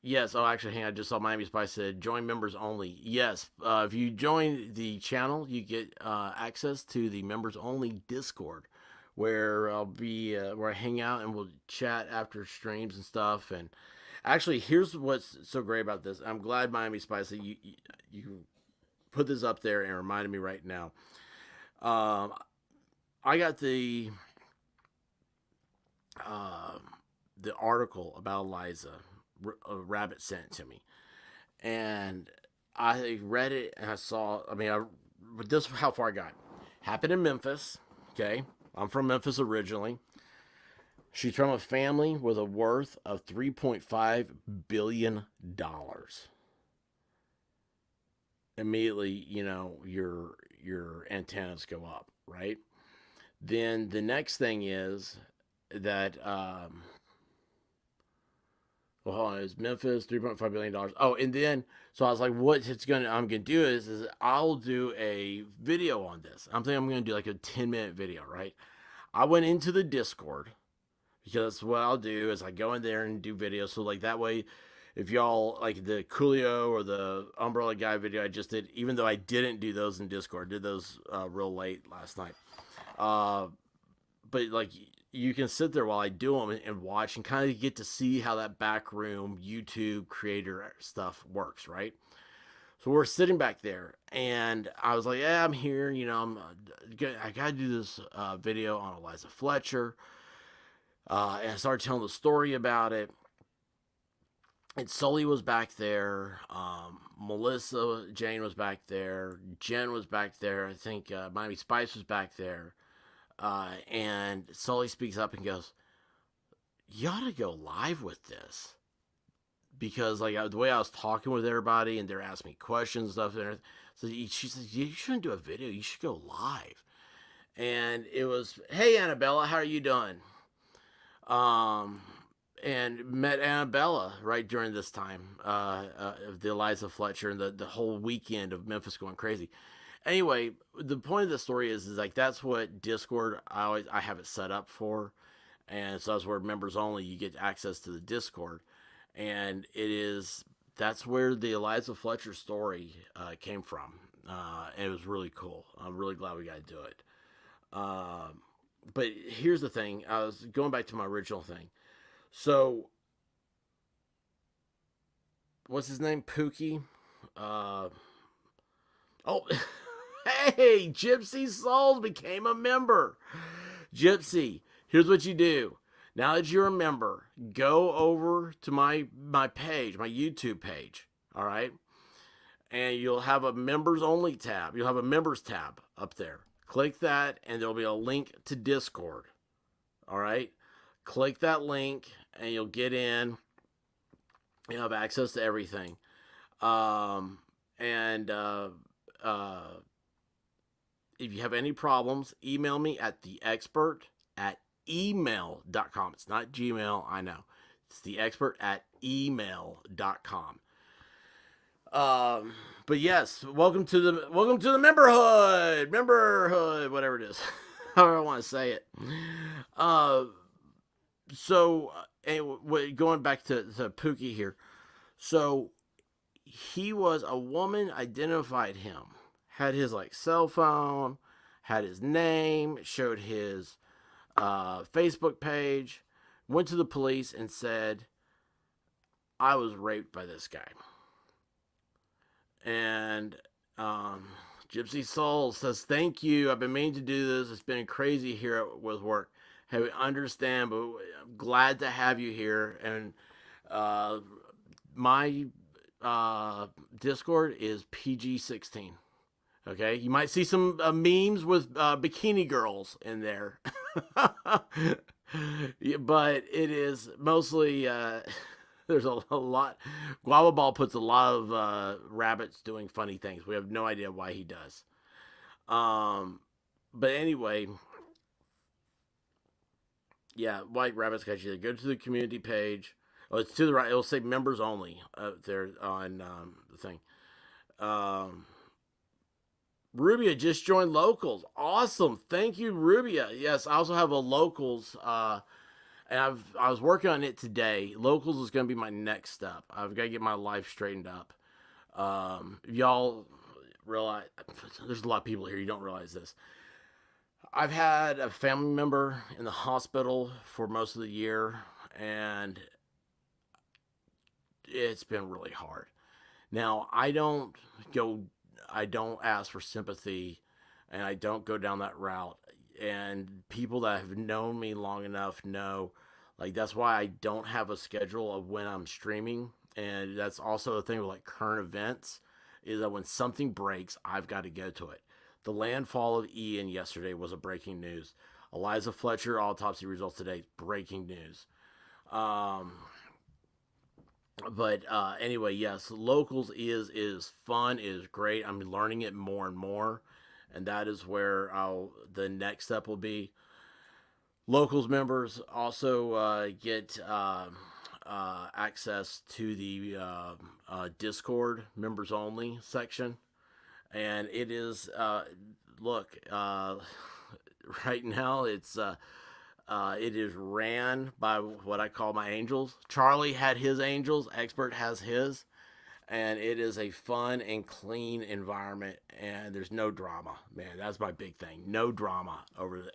yes. Oh, actually, hang on. I just saw Miami Spice said, join members only. Yes. If you join the channel, you get access to the members only Discord, where I'll be, where I hang out and we'll chat after streams and stuff. And actually, here's what's so great about this. I'm glad Miami Spice that you put this up there and reminded me right now. I got the article about Eliza. A rabbit sent it to me, and I read it and I saw. This is how far I got. Happened in Memphis. Okay, I'm from Memphis originally. She's from a family with a worth of $3.5 billion. immediately, your antennas go up, right? Then the next thing is that well, hold on, it's Memphis, $3.5 billion. Oh, and then so I was like, I'm gonna do is I'll do a video on this. I'm thinking I'm gonna do like a 10-minute video, right? I went into the Discord because what I'll do is I go in there and do videos. So like that way, if y'all like the Coolio or the Umbrella Guy video I just did, even though I didn't do those in Discord, did those real late last night. Uh, but like you can sit there while I do them and watch and kind of get to see how that backroom YouTube creator stuff works, right? So we're sitting back there, and I was like, "Yeah, I'm here. I gotta do this video on Eliza Fletcher." And I started telling the story about it. And Sully was back there. Melissa Jane was back there. Jen was back there. I think Miami Spice was back there. And Sully speaks up and goes, "You ought to go live with this." Because like the way I was talking with everybody and they're asking me questions and stuff, and so she says, "You shouldn't do a video. You should go live." And it was, "Hey Annabella, how are you doing?" And met Annabella right during this time of the Eliza Fletcher and the whole weekend of Memphis going crazy. Anyway, the point of the story is like that's what Discord I have it set up for, and so that's where members only you get access to the Discord, and that's where the Eliza Fletcher story came from, and it was really cool. I'm really glad we got to do it. But here's the thing: I was going back to my original thing. So, what's his name? Pookie. Uh, oh, hey, Gypsy Souls became a member. Gypsy, here's what you do. Now that you're a member, go over to my page, my YouTube page. All right, and you'll have a members only tab. You'll have a members tab up there. Click that, and there'll be a link to Discord. All right, click that link, and you'll get in. You have access to everything. And if you have any problems, email me at theexpert@email.com. It's not Gmail, I know. It's theexpert@email.com. But yes, welcome to the memberhood, whatever it is, however I want to say it. So anyway, going back to Pookie here, so he was a woman identified him, had his like cell phone, had his name, showed his Facebook page, went to the police and said, "I was raped by this guy." And Gypsy Soul says, "Thank you. I've been meaning to do this. It's been crazy here with work. Hey, we understand, but I'm glad to have you here." And my Discord is PG-16. Okay, you might see some memes with bikini girls in there, but it is mostly there's a lot. Guava Ball puts a lot of rabbits doing funny things. We have no idea why he does. But anyway, yeah, White Rabbits got you. Go to the community page. Oh, it's to the right. It'll say members only there on the thing. Rubia just joined Locals. Awesome. Thank you, Rubia. Yes, I also have a Locals, and I was working on it today. Locals is going to be my next step. I've got to get my life straightened up. Y'all realize, there's a lot of people here, you don't realize this. I've had a family member in the hospital for most of the year, and it's been really hard. Now, I don't ask for sympathy, and I don't go down that route. And people that have known me long enough know, like, that's why I don't have a schedule of when I'm streaming. And that's also a thing with like current events, is that when something breaks, I've got to go to it. The landfall of Ian yesterday was a breaking news. Eliza Fletcher autopsy results today, breaking news. But anyway, yes, locals is fun, is great. I'm learning it more and more, and that is where the next step will be. Locals members also get access to the Discord members only section, and it is look right now it is ran by what I call my angels. Charlie had his angels, Expert has his, and it is a fun and clean environment, and there's no drama. Man, that's my big thing. No drama over the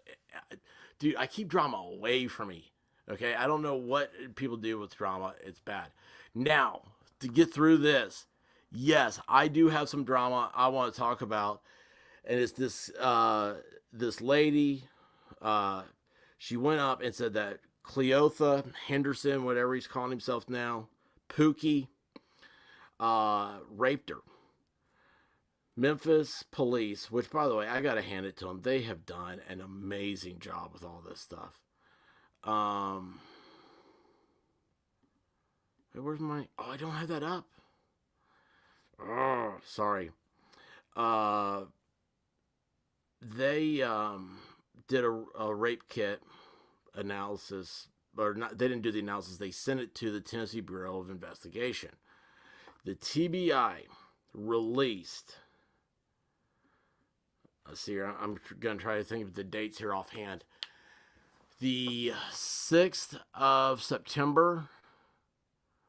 dude. I keep drama away from me. Okay, I don't know what people do with drama. It's bad. Now to get through this, yes, I do have some drama I want to talk about, and it's this lady. Uh, she went up and said that Cleotha Henderson, whatever he's calling himself now, Pookie, raped her. Memphis Police, which by the way, I gotta hand it to them. They have done an amazing job with all this stuff. Um, where's my? Oh, I don't have that up. Oh, sorry. Uh, they did a rape kit analysis, or not? They didn't do the analysis. They sent it to the Tennessee Bureau of Investigation. The TBI released. Let's see here. I'm going to try to think of the dates here offhand. The 6th of September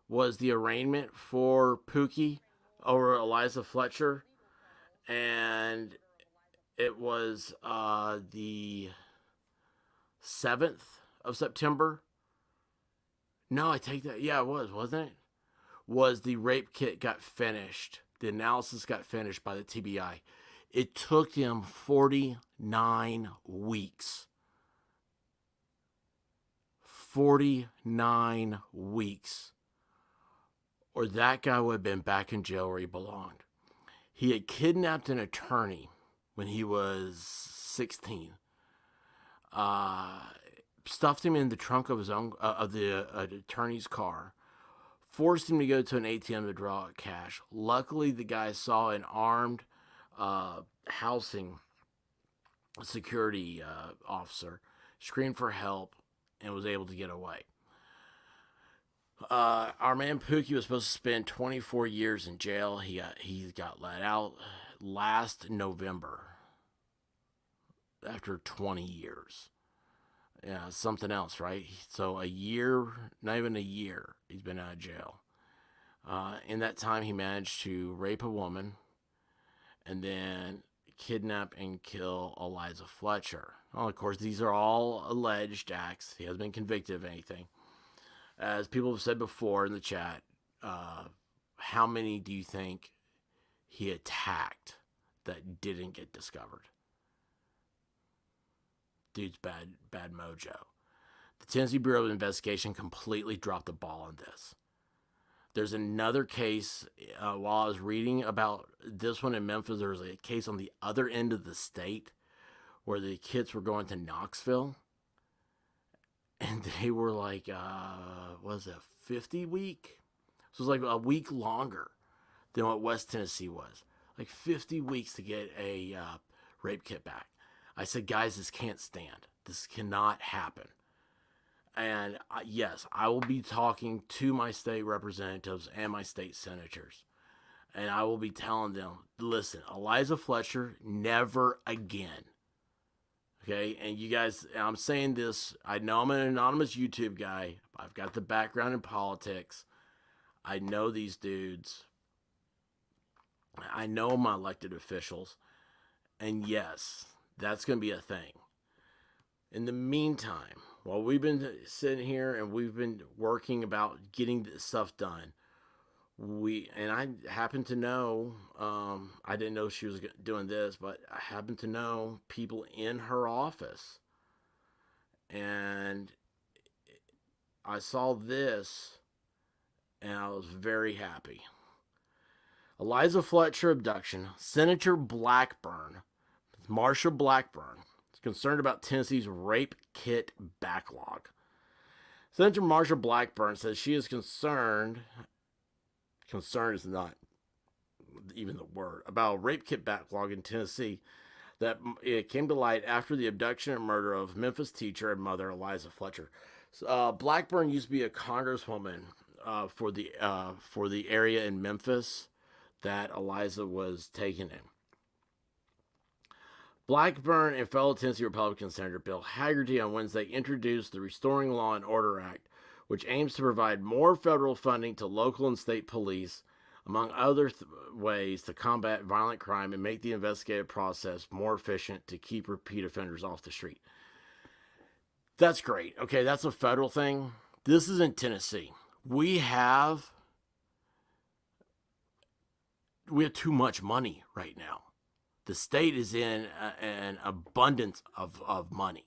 was the arraignment for Pookie over Eliza Fletcher. And it was the 7th of September. No, I take that. Yeah, it was, wasn't it? Was the rape kit got finished. The analysis got finished by the TBI. It took him 49 weeks. 49 weeks. Or that guy would have been back in jail where he belonged. He had kidnapped an attorney when he was 16. Stuffed him in the trunk of his own of the attorney's car. Forced him to go to an ATM to draw cash. Luckily, the guy saw an armed housing security officer, screamed for help, and was able to get away. Our man Pookie was supposed to spend 24 years in jail. He got let out last November after 20 years. Yeah, something else, right? So a year, not even a year, he's been out of jail. In that time, he managed to rape a woman and then kidnap and kill Eliza Fletcher. Well, of course, these are all alleged acts. He hasn't been convicted of anything. As people have said before in the chat, how many do you think he attacked that didn't get discovered? Dude's bad mojo. The Tennessee Bureau of Investigation completely dropped the ball on this. There's another case, while I was reading about this one in Memphis, there was a case on the other end of the state where the kids were going to Knoxville. And they were like, what was it, 50 week? So it was like a week longer than what West Tennessee was. Like 50 weeks to get a rape kit back. I said, guys, this can't stand. This cannot happen. And yes, I will be talking to my state representatives and my state senators. And I will be telling them, listen, Eliza Fletcher, never again. Okay, and you guys, I'm saying this, I know I'm an anonymous YouTube guy. I've got the background in politics. I know these dudes. I know my elected officials. And yes, that's going to be a thing. In the meantime, while we've been sitting here and we've been working about getting this stuff done, I happen to know, I didn't know she was doing this, but I happen to know people in her office. And I saw this and I was very happy. Eliza Fletcher abduction. Senator Blackburn, Marsha Blackburn, is concerned about Tennessee's rape kit backlog. Senator Marsha Blackburn says she is concerned concern is not even the word, about a rape kit backlog in Tennessee that it came to light after the abduction and murder of Memphis teacher and mother Eliza Fletcher. Blackburn used to be a congresswoman for the area in Memphis that Eliza was taken in. Blackburn and fellow Tennessee Republican Senator Bill Hagerty on Wednesday introduced the Restoring Law and Order Act, which aims to provide more federal funding to local and state police, among other ways to combat violent crime and make the investigative process more efficient to keep repeat offenders off the street. That's great. Okay, that's a federal thing. This is in Tennessee. We have too much money right now. The state is in an abundance of money.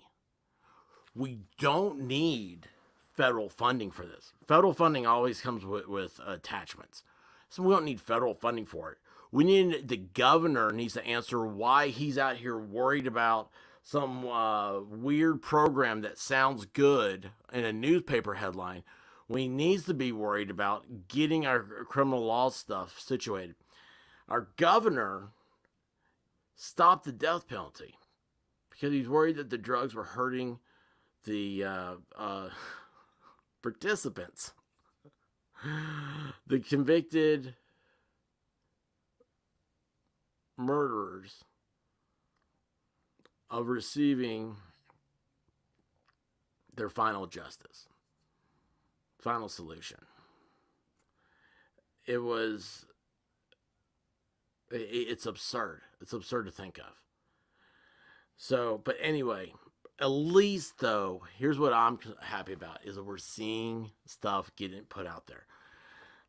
We don't need federal funding for this. Federal funding always comes with attachments. So we don't need federal funding for it. The governor needs to answer why he's out here worried about some weird program that sounds good in a newspaper headline when he needs to be worried about getting our criminal law stuff situated. Our governor stopped the death penalty because he's worried that the drugs were hurting the participants. The convicted murderers of receiving their final justice, final solution. It's absurd. It's absurd to think of. So, but anyway, at least though, here's what I'm happy about is that we're seeing stuff getting put out there.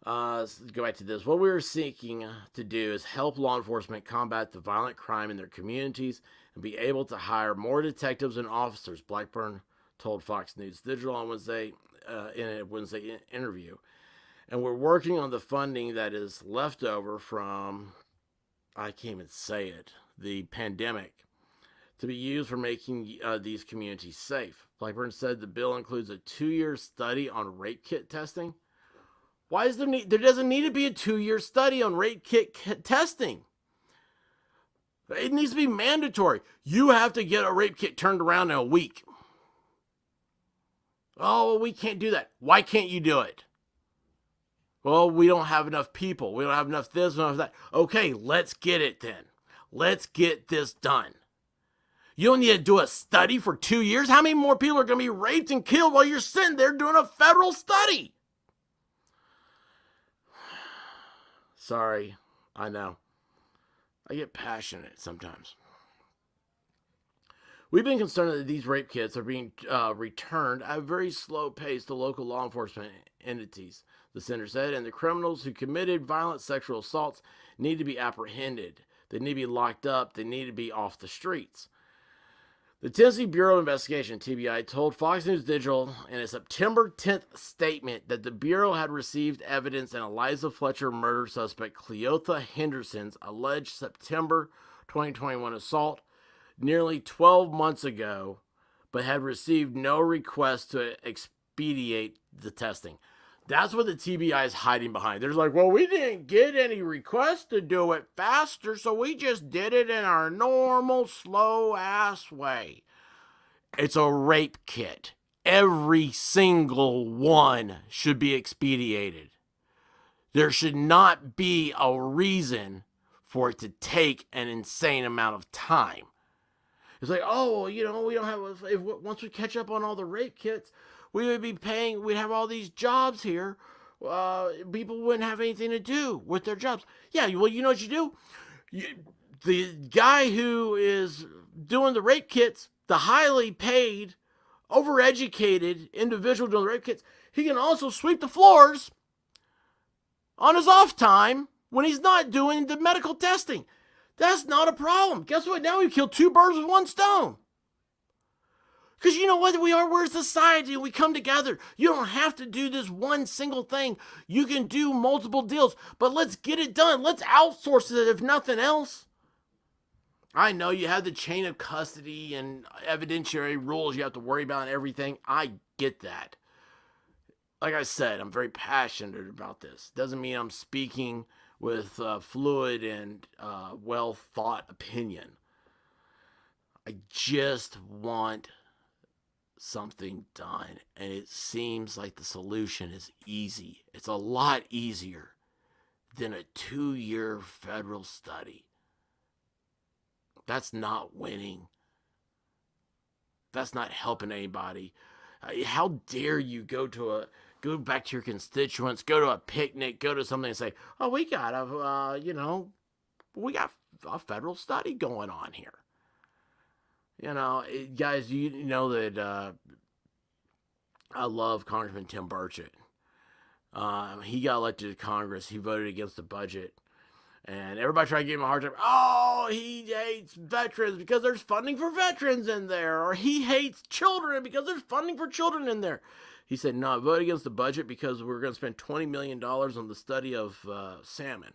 Let's go back to this. What we're seeking to do is help law enforcement combat the violent crime in their communities and be able to hire more detectives and officers, Blackburn told Fox News Digital on Wednesday in a Wednesday interview. And we're working on the funding that is left over from, I can't even say it, the pandemic, to be used for making these communities safe. Blackburn said the bill includes a 2-year study on rape kit testing. Why is there need? There doesn't need to be a 2-year study on rape kit testing. It needs to be mandatory. You have to get a rape kit turned around in a week. Oh, we can't do that. Why can't you do it? Well, we don't have enough people. We don't have enough this, we don't have that. Okay, let's get it then. Let's get this done. You don't need to do a study for 2 years. How many more people are going to be raped and killed while you're sitting there doing a federal study? Sorry, I know. I get passionate sometimes. We've been concerned that these rape kits are being returned at a very slow pace to local law enforcement entities, the center said, and the criminals who committed violent sexual assaults need to be apprehended. They need to be locked up. They need to be off the streets. The Tennessee Bureau of Investigation, TBI, told Fox News Digital in a September 10th statement that the Bureau had received evidence in Eliza Fletcher murder suspect Cleotha Henderson's alleged September 2021 assault nearly 12 months ago, but had received no request to expedite the testing. That's what the TBI is hiding behind. They're like, well, we didn't get any requests to do it faster, so we just did it in our normal, slow-ass way. It's a rape kit. Every single one should be expedited. There should not be a reason for it to take an insane amount of time. It's like, oh, well, we don't have, once we catch up on all the rape kits, we would be paying, we'd have all these jobs here. People wouldn't have anything to do with their jobs. Yeah, well, you know what you do? The guy who is doing the rape kits, the highly paid, overeducated individual doing the rape kits, he can also sweep the floors on his off time when he's not doing the medical testing. That's not a problem. Guess what? Now we've killed 2 birds with 1 stone. Because you know what? We're a society. We come together. You don't have to do this one single thing. You can do multiple deals. But let's get it done. Let's outsource it if nothing else. I know you have the chain of custody and evidentiary rules you have to worry about and everything. I get that. like I said, I'm very passionate about this. Doesn't mean I'm speaking with fluid and well thought opinion. I just want something done, and it seems like the solution is easy. It's a lot easier than a 2-year federal study. That's not winning. That's not helping anybody. How dare you go back to your constituents, go to a picnic, go to something and say, "Oh, we got a federal study going on here." Guys, you know that I love Congressman Tim Burchett. He got elected to Congress. He voted against the budget. And everybody tried to give him a hard time. Oh, he hates veterans because there's funding for veterans in there. Or he hates children because there's funding for children in there. He said, no, I voted against the budget because we're going to spend $20 million on the study of salmon.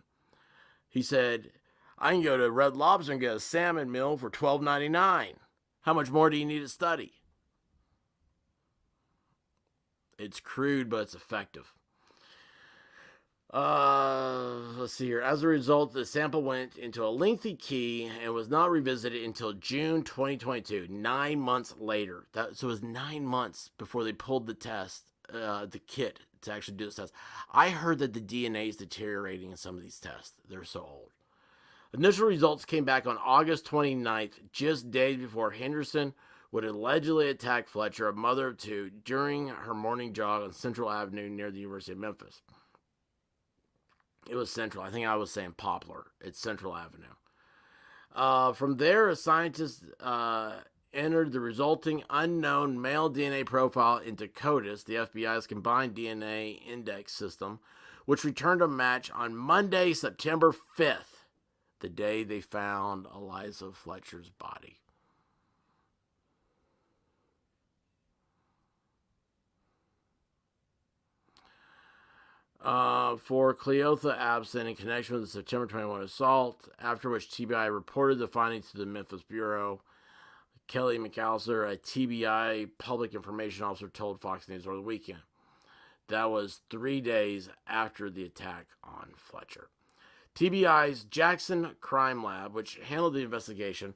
He said, I can go to Red Lobster and get a salmon meal for $12.99. How much more do you need to study? It's crude, but it's effective. Let's see here. As a result, the sample went into a lengthy key and was not revisited until June 2022, 9 months later. So it was 9 months before they pulled the test, the kit to actually do this test. I heard that the DNA is deteriorating in some of these tests. They're so old. Initial results came back on August 29th, just days before Henderson would allegedly attack Fletcher, a mother of two, during her morning jog on Central Avenue near the University of Memphis. It was Central. I think I was saying Poplar. It's Central Avenue. From there, a scientist entered the resulting unknown male DNA profile into CODIS, the FBI's combined DNA index system, which returned a match on Monday, September 5th, the day they found Eliza Fletcher's body. For Cleotha absent in connection with the September 21 assault, after which TBI reported the findings to the Memphis Bureau. Kelly McAllister, a TBI public information officer, told Fox News over the weekend. That was 3 days after the attack on Fletcher. TBI's Jackson Crime Lab, which handled the investigation,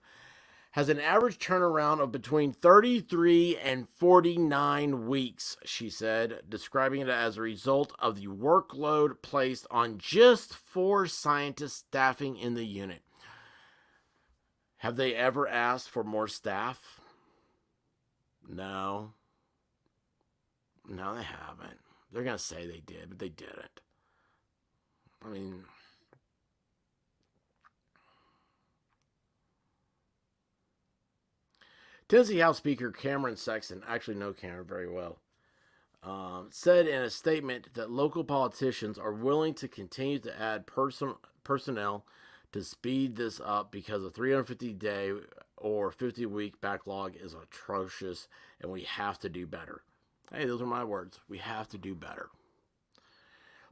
has an average turnaround of between 33 and 49 weeks, she said, describing it as a result of the workload placed on just 4 scientists staffing in the unit. Have they ever asked for more staff? No. No, they haven't. They're going to say they did, but they didn't. I mean, Tennessee House Speaker Cameron Sexton, actually know Cameron very well, said in a statement that local politicians are willing to continue to add personnel to speed this up because a 350-day or 50-week backlog is atrocious and we have to do better. Hey, those are my words. We have to do better.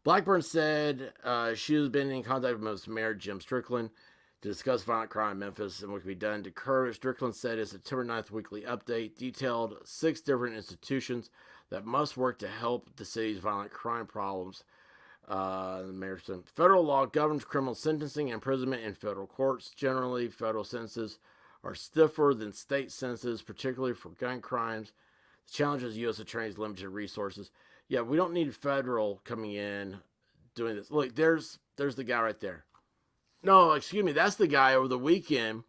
Blackburn said she has been in contact with Mayor Jim Strickland to discuss violent crime in Memphis and what can be done to curb it. Strickland said his September 9th weekly update detailed 6 different institutions that must work to help the city's violent crime problems. The mayor said, federal law governs criminal sentencing and imprisonment in federal courts. Generally, federal sentences are stiffer than state sentences, particularly for gun crimes. The challenge is U.S. attorneys' limited resources. Yeah, we don't need federal coming in doing this. Look, there's the guy right there. No, excuse me, that's the guy over the weekend,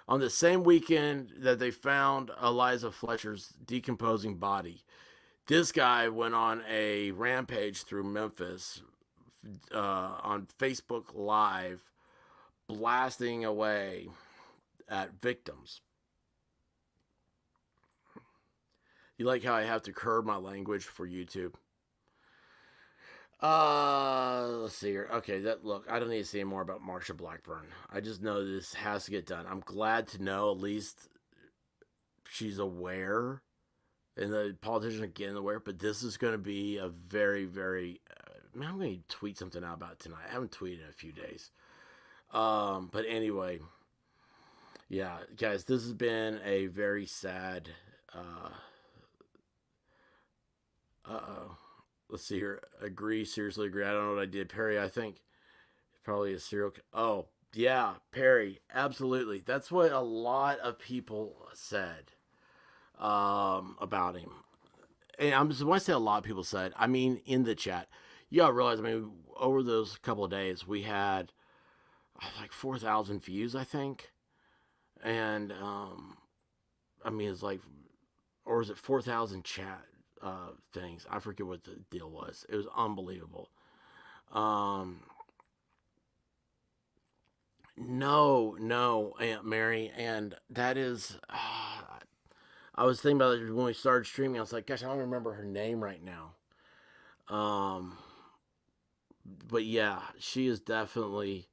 on the same weekend that they found Eliza Fletcher's decomposing body. This guy went on a rampage through Memphis on Facebook Live, blasting away at victims. You like how I have to curb my language for YouTube? Let's see here. Okay, look, I don't need to say more about Marsha Blackburn. I just know this has to get done. I'm glad to know at least she's aware, and the politicians are getting aware, but this is going to be a very, very... I'm going to tweet something out about it tonight. I haven't tweeted in a few days. But anyway, yeah, guys, this has been a very sad... let's see here. Agree, seriously agree. I don't know what I did. Perry, I think probably a serial. Oh, yeah, Perry, absolutely. That's what a lot of people said about him. And when I say a lot of people said, I mean in the chat. You gotta realize, I mean, over those couple of days, we had like 4,000 views, I think. And, I mean, it's like, or is it 4,000 chat things? I forget what the deal was. It was unbelievable. Um, no, Aunt Mary, and that is. I was thinking about it when we started streaming. I was like, gosh, I don't remember her name right now. Um, but yeah, she is definitely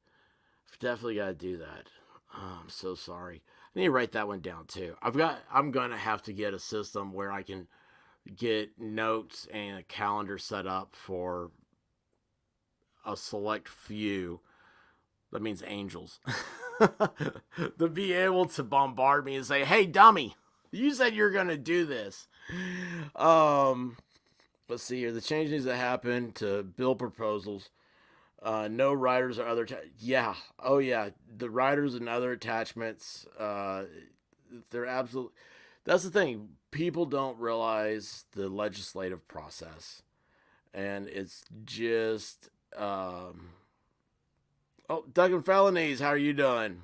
got to do that. I'm so sorry. I need to write that one down too. I'm gonna have to get a system where I can get notes and a calendar set up for a select few. That means angels. To be able to bombard me and say, "Hey, dummy, you said you're gonna do this." Um, let's see here. The change needs to happen to bill proposals. No riders or other. Yeah. Oh yeah. The riders and other attachments. They're absolute. That's the thing. People don't realize the legislative process, and it's just. Oh, Doug and Felonies, how are you doing?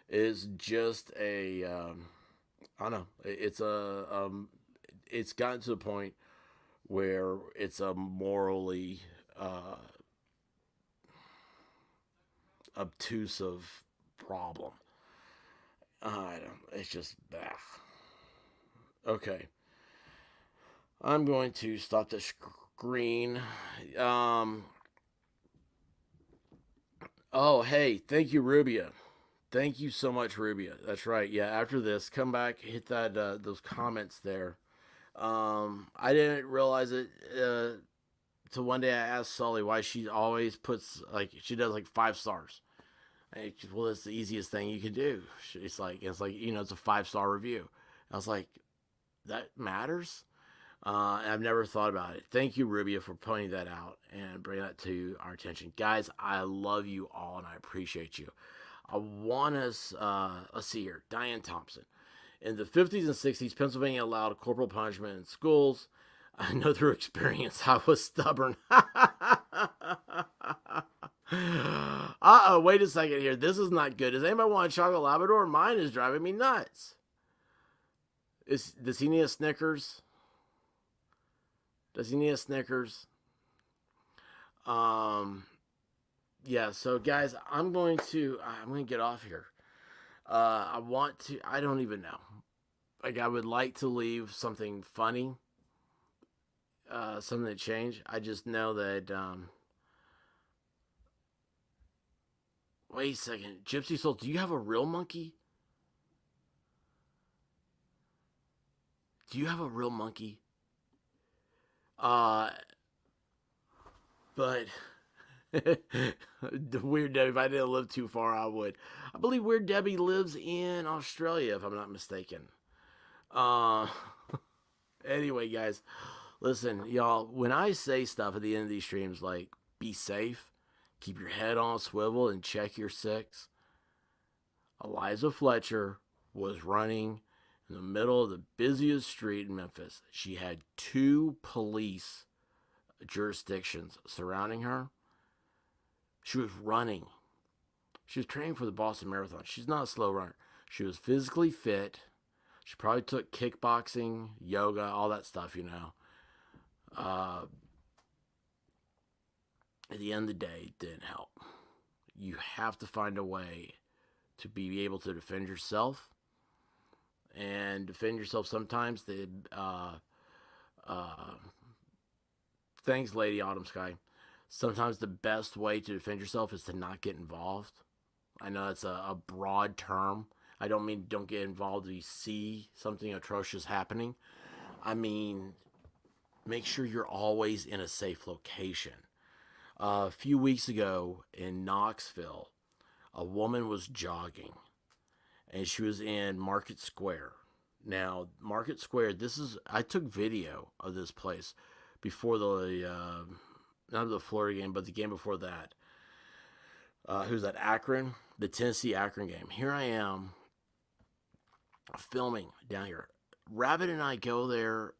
Is just a. I don't know. It's a. It's gotten to the point where it's a morally obtrusive problem. I don't. It's just. Okay. I'm going to stop the screen. Um. Oh, hey, thank you, Rubia. Thank you so much, Rubia. That's right. Yeah. After this, come back, hit that those comments there. I didn't realize it. So one day I asked Sully why she always puts like she does like 5 stars. Well, it's the easiest thing you can do. It's like it's a 5 star review. I was like, that matters. I've never thought about it. Thank you, Rubia, for pointing that out and bringing that to our attention, guys. I love you all and I appreciate you. I want us. Let's see here. Diane Thompson. In the 50s and 60s, Pennsylvania allowed corporal punishment in schools. I know through experience I was stubborn. Wait a second here. This is not good. Does anybody want a chocolate Labrador? Mine is driving me nuts. Does he need a Snickers? Does he need a Snickers? Yeah, so guys, I'm going to get off here. I don't even know. Like, I would like to leave something funny, something that changed. I just know that, wait a second. Gypsy Soul, do you have a real monkey? Do you have a real monkey? But the Weird Debbie, if I didn't live too far, I would. I believe Weird Debbie lives in Australia, if I'm not mistaken. Uh, anyway, guys, listen, y'all, when I say stuff at the end of these streams like, be safe, keep your head on a swivel, and check your six, Eliza Fletcher was running in the middle of the busiest street in Memphis. She had 2 police jurisdictions surrounding her. She was running. She was training for the Boston Marathon. She's not a slow runner. She was physically fit. She probably took kickboxing, yoga, all that stuff, At the end of the day, it didn't help. You have to find a way to be able to defend yourself. And defend yourself sometimes. Thanks, Lady Autumn Sky. Sometimes the best way to defend yourself is to not get involved. I know that's a broad term. I don't mean don't get involved if you see something atrocious happening. I mean, make sure you're always in a safe location. A few weeks ago in Knoxville, a woman was jogging and she was in Market Square. Now, Market Square, I took video of this place. before the not the Florida game, but the game before that. Who's that? Akron, the Tennessee Akron game. Here I am filming down here. Rabbit and I go there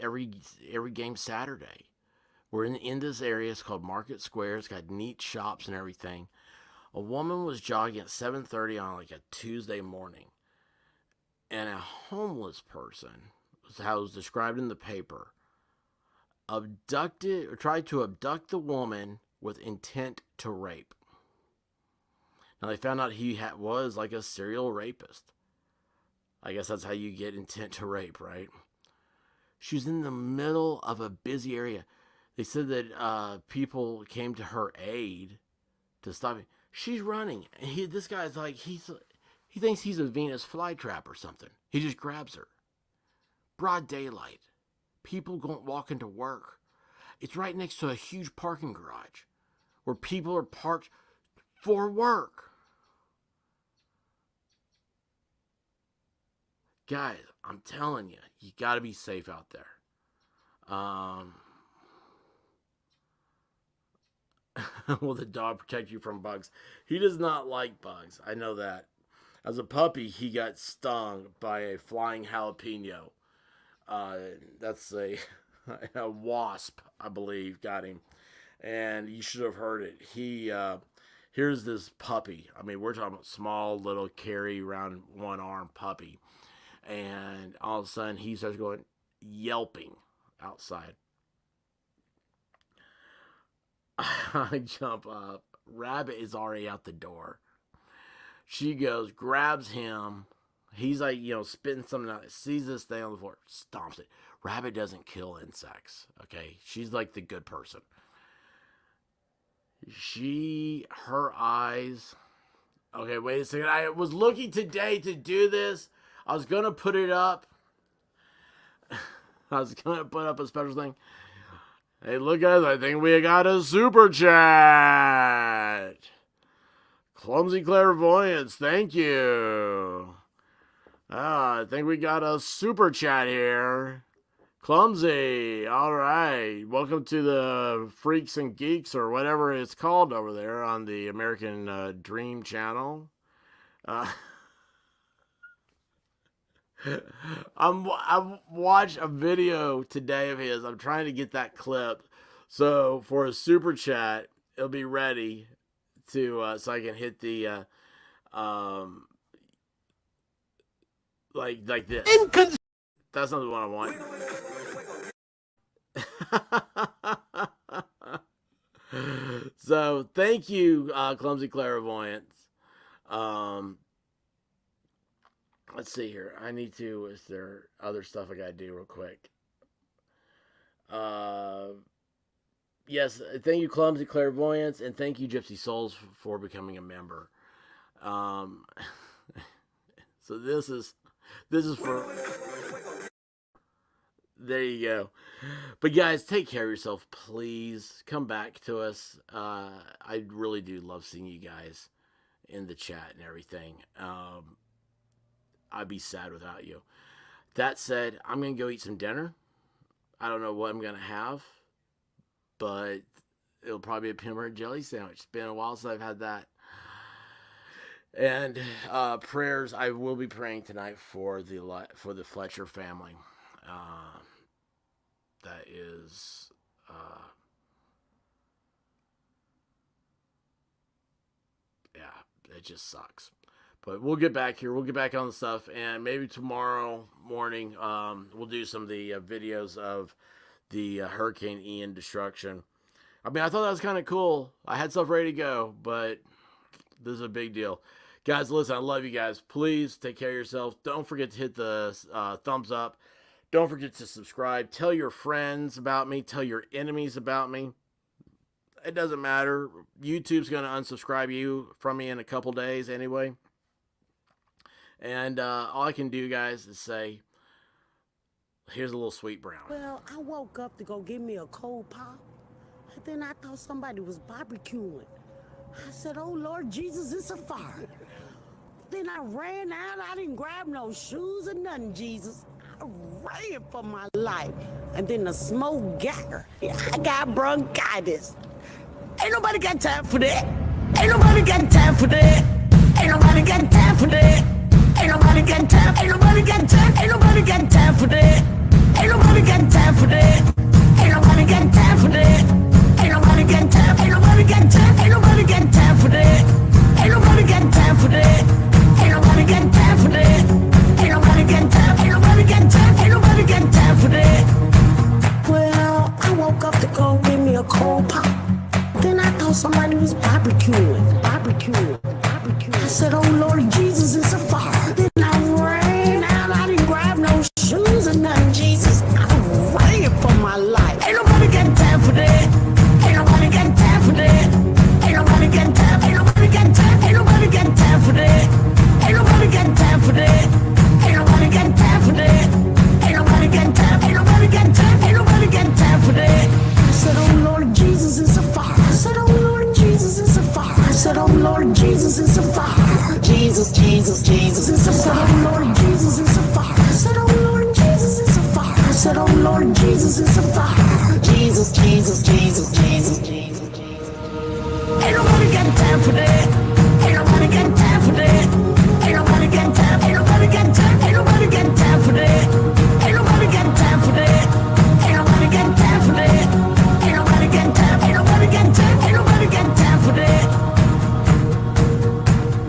every game Saturday. We're in this area. It's called Market Square. It's got neat shops and everything. A woman was jogging at 7:30 on like a Tuesday morning, and a homeless person, how it was described in the paper, abducted or tried to abduct the woman with intent to rape. Now they found out he was like a serial rapist. I guess that's how you get intent to rape, right? She was in the middle of a busy area. They said that people came to her aid to stop it. She's running, and this guy's like he thinks he's a Venus flytrap or something. He just grabs her. Broad daylight. People going walking to work. It's right next to a huge parking garage where people are parked for work. Guys, I'm telling you, you got to be safe out there. Will the dog protect you from bugs? He does not like bugs. I know that. As a puppy, he got stung by a flying jalapeno. That's a wasp, I believe, got him. And you should have heard it. Here's this puppy. I mean, we're talking about small, little, carry around one arm puppy. And all of a sudden, he starts going yelping outside. I jump up. Rabbit is already out the door. She goes, grabs him. He's like, spitting something out. Sees this thing on the floor, stomps it. Rabbit doesn't kill insects, okay? She's like the good person. Her eyes. Okay, wait a second. I was looking today to do this. I was going to put it up. I was going to put up a special thing. Hey, look guys, I think we got a super chat. Clumsy Clairvoyance, thank you. I think we got a super chat here. Clumsy, all right. Welcome to the Freaks and Geeks, or whatever it's called over there on the American Dream channel. I watched a video today of his. I'm trying to get that clip. So for a super chat, it'll be ready to so I can hit the like this. That's not the one I want. So thank you, Clumsy Clairvoyance. Let's see here. Is there other stuff I gotta do real quick? Yes, thank you, Clumsy Clairvoyance, and thank you, Gypsy Souls, for becoming a member. So this is for. There you go. But guys, take care of yourself, please. Come back to us. I really do love seeing you guys in the chat and everything. I'd be sad without you. That said, I'm going to go eat some dinner. I don't know what I'm going to have, but it'll probably be a peanut butter and jelly sandwich. It's been a while since I've had that. And prayers, I will be praying tonight for the Fletcher family. That is yeah, it just sucks. But we'll get back here. We'll get back on the stuff, and maybe tomorrow morning we'll do some of the videos of the Hurricane Ian destruction. I mean, I thought that was kind of cool. I had stuff ready to go, but this is a big deal. Guys, listen, I love you guys. Please take care of yourself. Don't forget to hit the thumbs up. Don't forget to subscribe. Tell your friends about me. Tell your enemies about me. It doesn't matter. YouTube's going to unsubscribe you from me in a couple days anyway. And all I can do, guys, is say, here's a little sweet brown. Well, I woke up to go get me a cold pop. And then I thought somebody was barbecuing. I said, oh, Lord Jesus, it's a fire. Then I ran out. I didn't grab no shoes or nothing, Jesus. I ran for my life. And then the smoke got her. I got bronchitis. Ain't nobody got time for that. Ain't nobody got time for that. Ain't nobody got time for that. Ain't nobody got time. Ain't nobody got